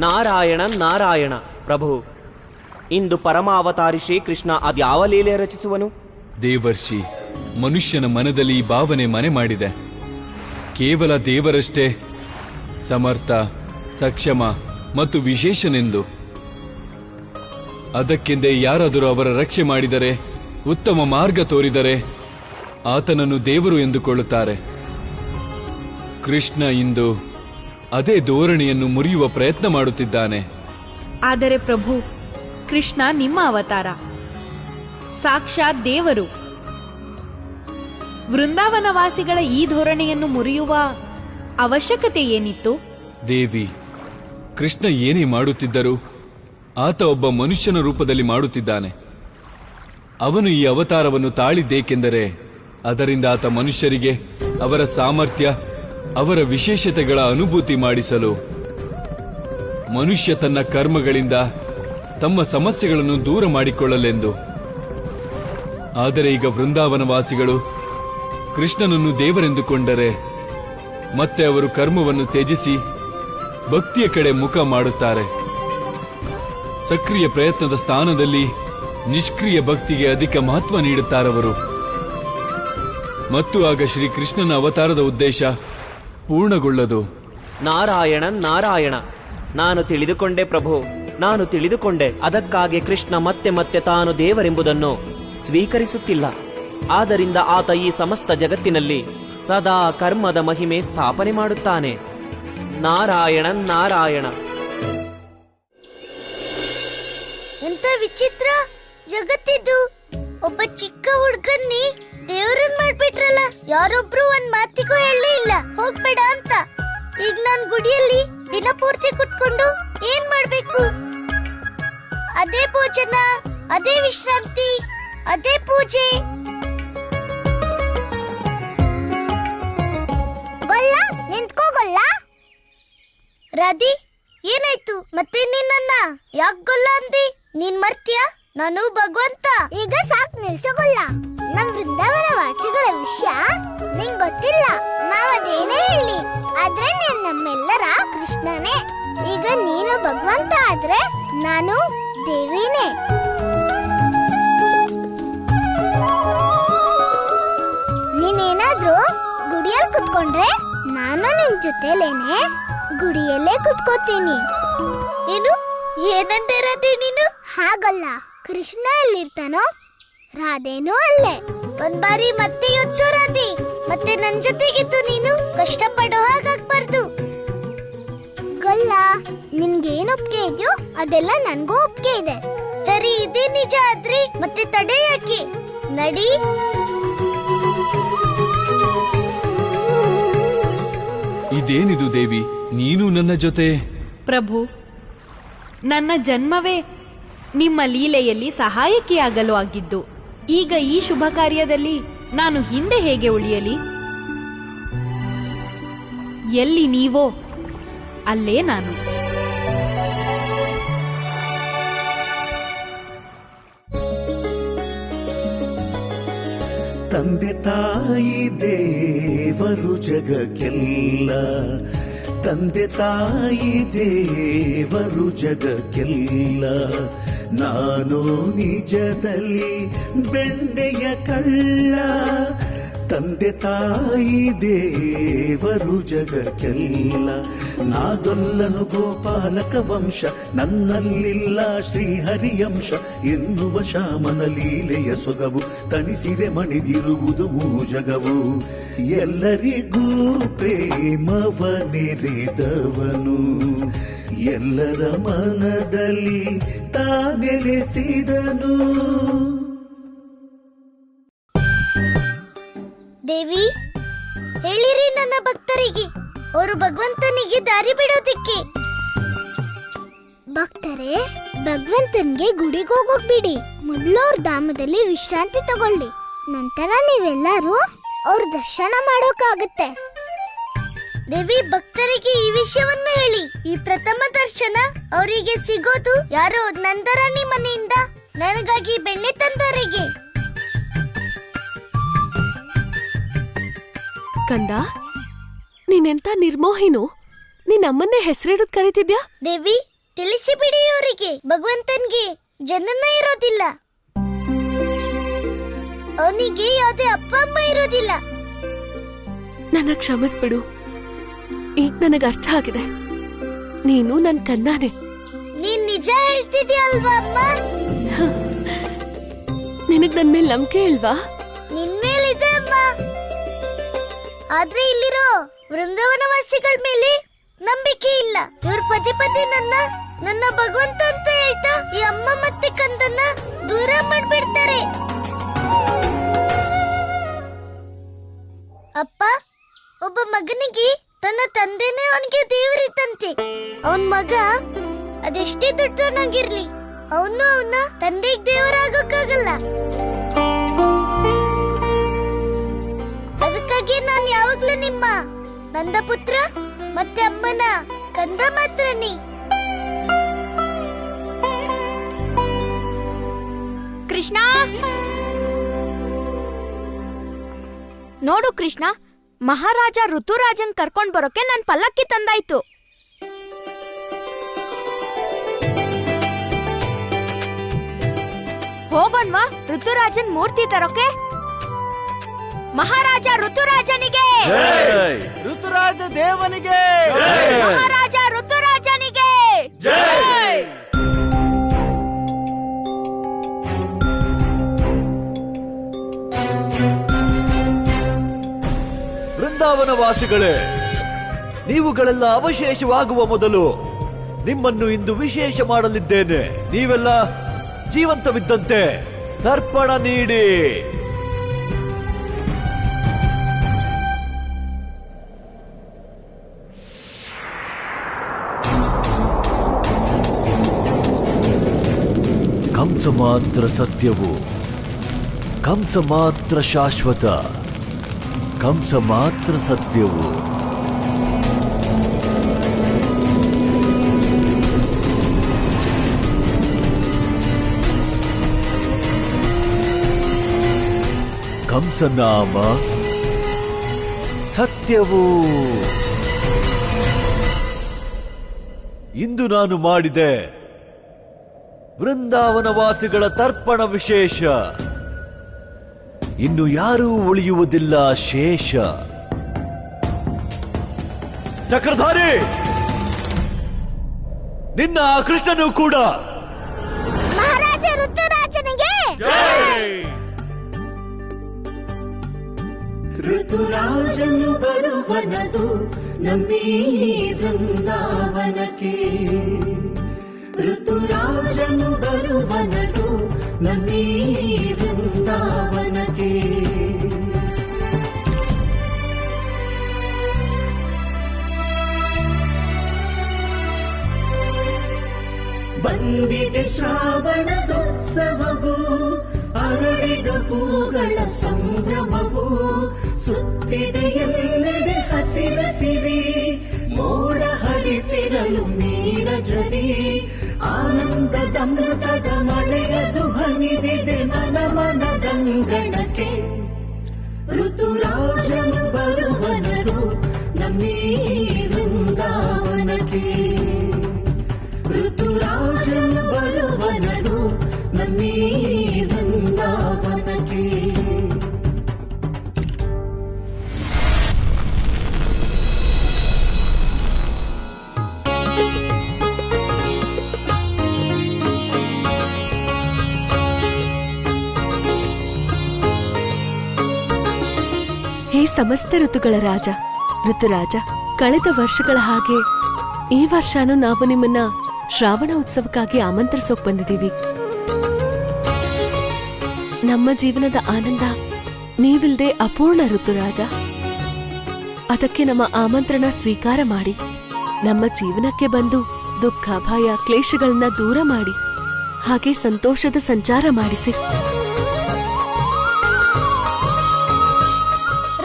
ನಾರಾಯಣ ನಾರಾಯಣ. ಪ್ರಭು, ಇಂದು ಪರಮಾವತಾರಿ ಶ್ರೀಕೃಷ್ಣ ಅದ್ಯಾವ ಲೀಲೆ ರಚಿಸುವನು? ದೇವರ್ಷಿ, ಮನುಷ್ಯನ ಮನದಲ್ಲಿ ಈ ಭಾವನೆ ಮನೆ ಮಾಡಿದೆ. ಕೇವಲ ದೇವರಷ್ಟೇ ಸಮರ್ಥ, ಸಕ್ಷಮ, ಮತ್ತು ವಿಶೇಷನೆಂದು. ಅದಕ್ಕೆಂದೇ ಯಾರಾದರೂ ಅವರ ರಕ್ಷೆ ಮಾಡಿದರೆ, ಉತ್ತಮ ಮಾರ್ಗ ತೋರಿದರೆ ಆತನನ್ನು ದೇವರು ಎಂದುಕೊಳ್ಳುತ್ತಾರೆ. ಕೃಷ್ಣ ಇಂದು ಅದೇ ಧೋರಣೆಯನ್ನು ಮುರಿಯುವ ಪ್ರಯತ್ನ ಮಾಡುತ್ತಿದ್ದಾನೆ. ಆದರೆ ಪ್ರಭು, ಕೃಷ್ಣ ನಿಮ್ಮ ಅವತಾರ, ಸಾಕ್ಷಾತ್ ದೇವರು. ವೃಂದಾವನವಾಸಿಗಳ ಈ ಧೋರಣೆಯನ್ನು ಮುರಿಯುವ ಅವಶ್ಯಕತೆ ಏನಿತ್ತು? ದೇವಿ, ಕೃಷ್ಣ ಏನೇ ಮಾಡುತ್ತಿದ್ದರೂ ಆತ ಒಬ್ಬ ಮನುಷ್ಯನ ರೂಪದಲ್ಲಿ ಮಾಡುತ್ತಿದ್ದಾನೆ. ಅವನು ಈ ಅವತಾರವನ್ನು ತಾಳಿದ್ದೇಕೆಂದರೆ ಅದರಿಂದ ಆತ ಮನುಷ್ಯರಿಗೆ ಅವರ ಸಾಮರ್ಥ್ಯ, ಅವರ ವಿಶೇಷತೆಗಳ ಅನುಭೂತಿ ಮಾಡಿಸಲು. ಮನುಷ್ಯ ತನ್ನ ಕರ್ಮಗಳಿಂದ ತಮ್ಮ ಸಮಸ್ಯೆಗಳನ್ನು ದೂರ ಮಾಡಿಕೊಳ್ಳಲೆಂದು. ಆದರೆ ಈಗ ವೃಂದಾವನವಾಸಿಗಳು ಕೃಷ್ಣನನ್ನು ದೇವರೆಂದುಕೊಂಡರೆ ಮತ್ತೆ ಅವರು ಕರ್ಮವನ್ನು ತ್ಯಜಿಸಿ ಭಕ್ತಿಯ ಕಡೆ ಮುಖ ಮಾಡುತ್ತಾರೆ. ಸಕ್ರಿಯ ಪ್ರಯತ್ನದ ಸ್ಥಾನದಲ್ಲಿ ನಿಷ್ಕ್ರಿಯ ಭಕ್ತಿಗೆ ಅಧಿಕ ಮಹತ್ವ ನೀಡುತ್ತಾರವರು. ಮತ್ತು ಆಗ ಶ್ರೀಕೃಷ್ಣನ ಅವತಾರದ ಉದ್ದೇಶ ಪೂರ್ಣಗೊಳ್ಳದು. ನಾರಾಯಣ ನಾರಾಯಣ, ನಾನು ತಿಳಿದುಕೊಂಡೆ ಪ್ರಭು, ನಾನು ತಿಳಿದುಕೊಂಡೆ. ಅದಕ್ಕಾಗಿ ಕೃಷ್ಣ ಮತ್ತೆ ಮತ್ತೆ ತಾನು ದೇವರೆಂಬುದನ್ನು ಸ್ವೀಕರಿಸುತ್ತಿಲ್ಲ. ಆದ್ದರಿಂದ ಆತ ಈ ಸಮಸ್ತ ಜಗತ್ತಿನಲ್ಲಿ ಸದಾ ಕರ್ಮದ ಮಹಿಮೆ ಸ್ಥಾಪನೆ ಮಾಡುತ್ತಾನೆ. ನಾರಾಯಣ ನಾರಾಯಣ. ಎಂತ ವಿಚಿತ್ರ ಜಗತ್ತಿದ್ದು! ಒಬ್ಬ ಚಿಕ್ಕ ಹುಡ್ಗನ್ನಿ ದೇವ್ರನ್ ಮಾಡ್ಬಿಟ್ರಲ್ಲ. ಯಾರೊಬ್ರು ಒಂದ್ ಮಾತಿಗೂ ಹೇಳಲೇ ಇಲ್ಲ ಹೋಗ್ಬೇಡ ಅಂತ. ಈಗ ನಾನ್ ಗುಡಿಯಲ್ಲಿ ದಿನ ಪೂರ್ತಿ ಕುತ್ಕೊಂಡು ಏನ್ ಮಾಡ್ಬೇಕು? ಅದೇ ಭೋಜನ, ಅದೇ ವಿಶ್ರಾಂತಿ, ಅದೇ ಪೂಜೆ. ಗೊಲ್ಲ, ನಿಂತ್ಕೋಗೊಲ್ಲ. ರಾಧಿ, ಏನಾಯ್ತು ಮತ್ತೆ? ನಿನ್ನ ಯಾಕೆ ಗೊಲ್ಲ ಅಂದಿ? ನೀನ್ ಮರ್ತ್ಯಾ? ನಾನು ಭಗವಂತ. ಈಗ ಸಾಕ್ ನಿಲ್ಸೋಗೊಲ್ಲ. ನಮ್ ವೃಂದಾವನ ವಾಸಿಗಳ ವಿಷಯ ನಿಂಗ್ ಗೊತ್ತಿಲ್ಲ. ನಾವದೇನೇ ಹೇಳಿ, ಆದ್ರೆ ನೀನ್ ನಮ್ಮೆಲ್ಲರ ಕೃಷ್ಣನೇ. ಈಗ ನೀನು ಭಗವಂತ ಆದ್ರೆ ನಾನು ದೇವಿನೇ. ನೀನೇನಾದ್ರೂ ಗುಡಿಯಲ್ಲಿ ಕುತ್ಕೊಂಡ್ರೆ ನಾನು ನಿನ್ ಜೊತೆಲೇನೆ ಗುಡಿಯಲ್ಲೇ ಕುತ್ಕೋತೀನಿ. ಏನು? ಏನಂದೆ ರಾಧೆ ನೀನು? ಹಾಗಲ್ಲ, ಕೃಷ್ಣ ಎಲ್ಲಿರ್ತಾನೋ ರಾಧೇನೂ ಅಲ್ಲೇ. ಒಂದ್ ಬಾರಿ ಮತ್ತೆ ಯೋಚಿಸೋ ರಾಧೆ. ಮತ್ತೆ ನನ್ ಜೊತೆಗಿದ್ದು ನೀನು ಕಷ್ಟಪಡೋ ಹಾಗಾಗ್ಬಾರ್ದು. ಗೊಲ್ಲ, ನಿನ್ಗೇನ್ ಒಪ್ಪಿಗೆ ಇದೆಯೋ ಅದೆಲ್ಲ ನನ್ಗೂ ಒಪ್ಪಿಗೆ ಇದೆ. ಸರಿ, ಇದೇ ನಿಜ ಆದ್ರೆ ಮತ್ತೆ ತಡೆ ಯಾಕೆ? ನಡಿ. ಇದೇನಿದು ದೇವಿ, ನೀನು ನನ್ನ ಜೊತೆ? ಪ್ರಭು, ನನ್ನ ಜನ್ಮವೇ ನಿಮ್ಮ ಲೀಲೆಯಲ್ಲಿ ಸಹಾಯಕಿಯಾಗಲು ಆಗಿದ್ದು. ಈಗ ಈ ಶುಭ ಕಾರ್ಯದಲ್ಲಿ ನಾನು ಹಿಂದೆ ಹೇಗೆ ಉಳಿಯಲಿ? ಎಲ್ಲಿ ನೀವೋ ಅಲ್ಲೇ ನಾನು. ತಂದೆ ತಾಯಿ ದೇವರು ಜಗಕ್ಕೆಲ್ಲ, ತಂದೆ ತಾಯಿ ದೇವರು ಜಗಕ್ಕೆಲ್ಲ. ನಾನು ನಿಜದಲ್ಲಿ ಬೆಣ್ಣೆಯ ಕಳ್ಳ, ತಂದೆ ತಾಯಿ ದೇವರು ಜಗಕ್ಕೆಲ್ಲ. ನಾಗೊಲ್ಲನು ಗೋಪಾಲಕ ವಂಶ, ನನ್ನಲ್ಲಿಲ್ಲ ಶ್ರೀಹರಿಯಂಶ ಎನ್ನುವ ಶ್ಯಾಮನ ಲೀಲೆಯ ಸೊಗವು ತಣಿಸಿರೆ ಮಣಿದಿರುವುದು ಮೂಜಗವು. ಎಲ್ಲರಿಗೂ ಪ್ರೇಮವ ನೆರೆದವನು, ಎಲ್ಲರ ಮನದಲ್ಲಿ ತಾನೆಲೆಸಿದನು. ದೇವಿ, ಹೇಳಿರಿ ನನ್ನ ಭಕ್ತರಿಗೆ, ಅವರು ಭಗವಂತನಿಗೆ ದಾರಿ ಬಿಡೋದಿಕ್ಕೆ. ಭಕ್ತರೇ, ಭಗವಂತನ್ಗೆ ಗುಡಿಗೆ ಹೋಗೋಕ್ ಬಿಡಿ. ಮೊದಲು ಅವ್ರ ಧಾಮದಲ್ಲಿ ವಿಶ್ರಾಂತಿ ತಗೊಳ್ಳಿ. ನಂತರ ನೀವೆಲ್ಲರೂ ಅವ್ರ ದರ್ಶನ ಮಾಡೋಕ್ಕಾಗತ್ತೆ. ದೇವಿ, ಭಕ್ತರಿಗೆ ಈ ವಿಷಯವನ್ನು ಹೇಳಿ. ಈ ಪ್ರಥಮ ದರ್ಶನ ಅವರಿಗೆ ಸಿಗೋದು ಯಾರೋ ನಂದರಾಣಿ ಮನೆಯಿಂದ ನನಗಾಗಿ ಬೆಣ್ಣೆ ತಂದವರಿಗೆ. ಕಂದ, ನೀನೆಂತ ನಿರ್ಮೋಹಿನು. ನಿನ್ನಮ್ಮನ್ನೇ ಹೆಸರಿಡೋದ್ ಕರೀತಿದ್ಯಾ? ದೇವಿ, ತಿಳಿಸಿ ಬಿಡಿ ಅವರಿಗೆ, ಭಗವಂತನ್ಗೆ ಜನನ ಇರೋದಿಲ್ಲ. ಅವನಿಗೆ ಯಾವುದೇ ಅಪ್ಪ ಅಮ್ಮ ಇರೋದಿಲ್ಲ. ನನ್ನ ಕ್ಷಮಿಸ್ಬಿಡು, ಈಗ ನನಗೆ ಅರ್ಥ ಆಗಿದೆ. ನೀನು ನನ್ ಕಂದಾನೆ. ನೀನ್ ನಿಜ ಹೇಳ್ತಿದ್ಯಾ ಅಲ್ವಾ ಅಮ್ಮ? ನಿನಗ್ ನನ್ ಮೇಲೆ ನಂಬಿಕೆ ಇಲ್ವಾ? ನಿನ್ ಮೇಲಿದೆ ಅಮ್ಮ. ಆದ್ರೆ ಇಲ್ಲಿರೋ ವೃಂದಾವನವಾಸಿಗಳ ಮೇಲೆ ನಂಬಿಕೆ ಇಲ್ಲ. ಇವ್ರ ಪದೇ ಪದೇ ನನ್ನ ಭಗವಂತ ಅಂತ ಹೇಳ್ತಾ ಈ ಅಮ್ಮ ಮತ್ತೆ ಕಂದನ್ನ ದೂರ ಮಾಡ್ಬಿಡ್ತಾರೆ. ಅಪ್ಪ, ಒಬ್ಬ ಮಗನಿಗೆ ತನ್ನ ತಂದೆನೇ ಅವನಿಗೆ ದೇವರಿದ್ದಂತೆ. ಅವನ್ ಮಗ ಅದೆಷ್ಟೇ ದೊಡ್ಡವನಾಗಿರ್ಲಿ, ಅವನ ತಂದೆಗೆ ದೇವರಾಗಕ್ಕಾಗಲ್ಲ. ಅದಕ್ಕಾಗಿ ನಾನ್ ಯಾವಾಗ್ಲೂ ನಿಮ್ಮ ನಂದ ಪುತ್ರ ಮತ್ತೆ ಅಮ್ಮನ ಕಂದ ಮಾತ್ರನೇ. ಕೃಷ್ಣ, ನೋಡು ಕೃಷ್ಣ, ಮಹಾರಾಜ ಋತುರಾಜನ್ ಕರ್ಕೊಂಡ್ ಬರೋಕೆ ನನ್ ಪಲ್ಲಕ್ಕಿ ತಂದಾಯ್ತು. ಹೋಗೋಣ್ವಾ ಋತುರಾಜನ್ ಮೂರ್ತಿ ತರೋಕೆ? ಮಹಾರಾಜ ಋತುರಾಜನಿಗೆ, ಋತುರಾಜ ದೇವನಿಗೆ, ಮಹಾರಾಜ ಋತುರಾಜನಿಗೆ ಜೈ. ವೃಂದಾವನವಾಸಿಗಳೇ, ನೀವುಗಳೆಲ್ಲ ಅವಶೇಷವಾಗುವ ಮೊದಲು ನಿಮ್ಮನ್ನು ಇಂದು ವಿಶೇಷ ಮಾಡಲಿದ್ದೇನೆ. ನೀವೆಲ್ಲ ಜೀವಂತವಿದ್ದಂತೆ ತರ್ಪಣ ನೀಡಿ. ಕಂಸ ಮಾತ್ರ ಸತ್ಯವು, ಕಂಸ ಮಾತ್ರ ಶಾಶ್ವತ, ಕಂಸ ಮಾತ್ರ ಸತ್ಯವು. ಕಂಸನಾಮ ಸತ್ಯವು. ಇಂದು ನಾನು ಮಾಡಿದೆ ವೃಂದಾವನವಾಸಿಗಳ ತರ್ಪಣ ವಿಶೇಷ. ಇನ್ನು ಯಾರೂ ಉಳಿಯುವುದಿಲ್ಲ ಶೇಷ. ಚಕ್ರಧಾರಿ, ನಿನ್ನ ಕೃಷ್ಣನು ಕೂಡ ಮಹಾರಾಜ ಋತುರಾಜನಿಗೆ ಋತುರಾಜನು ಬರುವನದು ನಮ್ಮೀ ವೃಂದಾವನಕ್ಕೆ. ಋತುರಾಜನು ಬರುವನದು ನಮ್ಮೀ ವೃಂದಾವನಕ್ಕೆ. ಬಂದಿದೆ ಶ್ರಾವಣದೋತ್ಸವವು, ಅರಳಿದ ಹೂಗಳ ಸಂಭ್ರಮವು, ಸುತ್ತಿದೆ ಎಲ್ಲೆಡೆ ಹಸಿರಸಿರಿ, ಮೋಡ ಹರಿಸಿರಲು ನೀರಜರಿ, ಆನಂದದಮೃತದ ಮಳೆಯದು ಹನಿದಿದೆ ಮನ ಮನದಂಗಣಕ್ಕೆ. ಋತುರಾಜನು ಬರುವನದು ನಮ್ಮೀ ವೃಂದಾವನಕ್ಕೆ. ಋತುರಾಜನು ಬರುವನದು ನಮ್ಮೀ ವೃಂದಾವನಕ್ಕೆ. ಹೇ ಸಮಸ್ತ ಋತುಗಳ ರಾಜ ಋತುರಾಜ, ಕಳೆದ ವರ್ಷಗಳ ಹಾಗೆ ಈ ವರ್ಷನೂ ನಾವು ನಿಮ್ಮನ್ನ ಶ್ರಾವಣ ಉತ್ಸವಕ್ಕಾಗಿ ಆಮಂತ್ರಿಸೋಕ್ ಬಂದಿದ್ದೀವಿ. ನಮ್ಮ ಜೀವನದ ಆನಂದ ನೀವಿಲ್ದೆ ಅಪೂರ್ಣ ಋತುರಾಜ. ಅದಕ್ಕೆ ನಮ್ಮ ಆಮಂತ್ರಣ ಸ್ವೀಕಾರ ಮಾಡಿ ನಮ್ಮ ಜೀವನಕ್ಕೆ ಬಂದು ದುಃಖ ಭಯ ಕ್ಲೇಶಗಳನ್ನ ದೂರ ಮಾಡಿ ಹಾಗೆ ಸಂತೋಷದ ಸಂಚಾರ ಮಾಡಿಸಿ.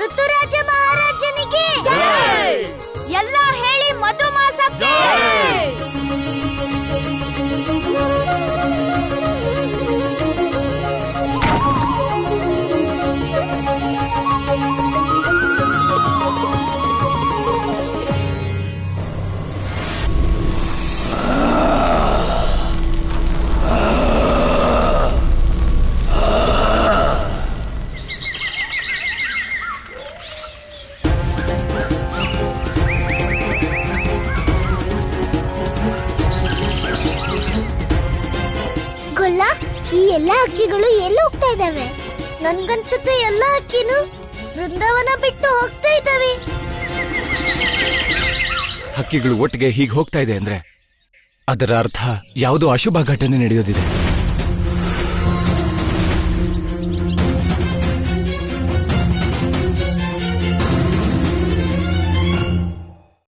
ಋತುರಾಜ ಮಹಾರಾಜನಿಗೆ ಎಲ್ಲ ಹೇಳಿ ಮಧುಮಾಸಕ್ಕೆ ಎಲ್ಲ ಹಕ್ಕಿಗಳು ಎಲ್ಲಿ ಹೋಗ್ತಾ ಇದಾವೆ? ನನ್ಗನ್ಸುತ್ತೆ ಎಲ್ಲ ಹಕ್ಕಿನೂ ವೃಂದಾವನ ಬಿಟ್ಟು ಹೋಗ್ತಾ ಇದ್ದಾವೆ. ಹಕ್ಕಿಗಳು ಒಟ್ಟಿಗೆ ಹೀಗೆ ಹೋಗ್ತಾ ಇದೆ ಅಂದ್ರೆ ಅದರ ಅರ್ಥ ಯಾವುದೋ ಅಶುಭ ಘಟನೆ ನಡೆಯೋದಿದೆ.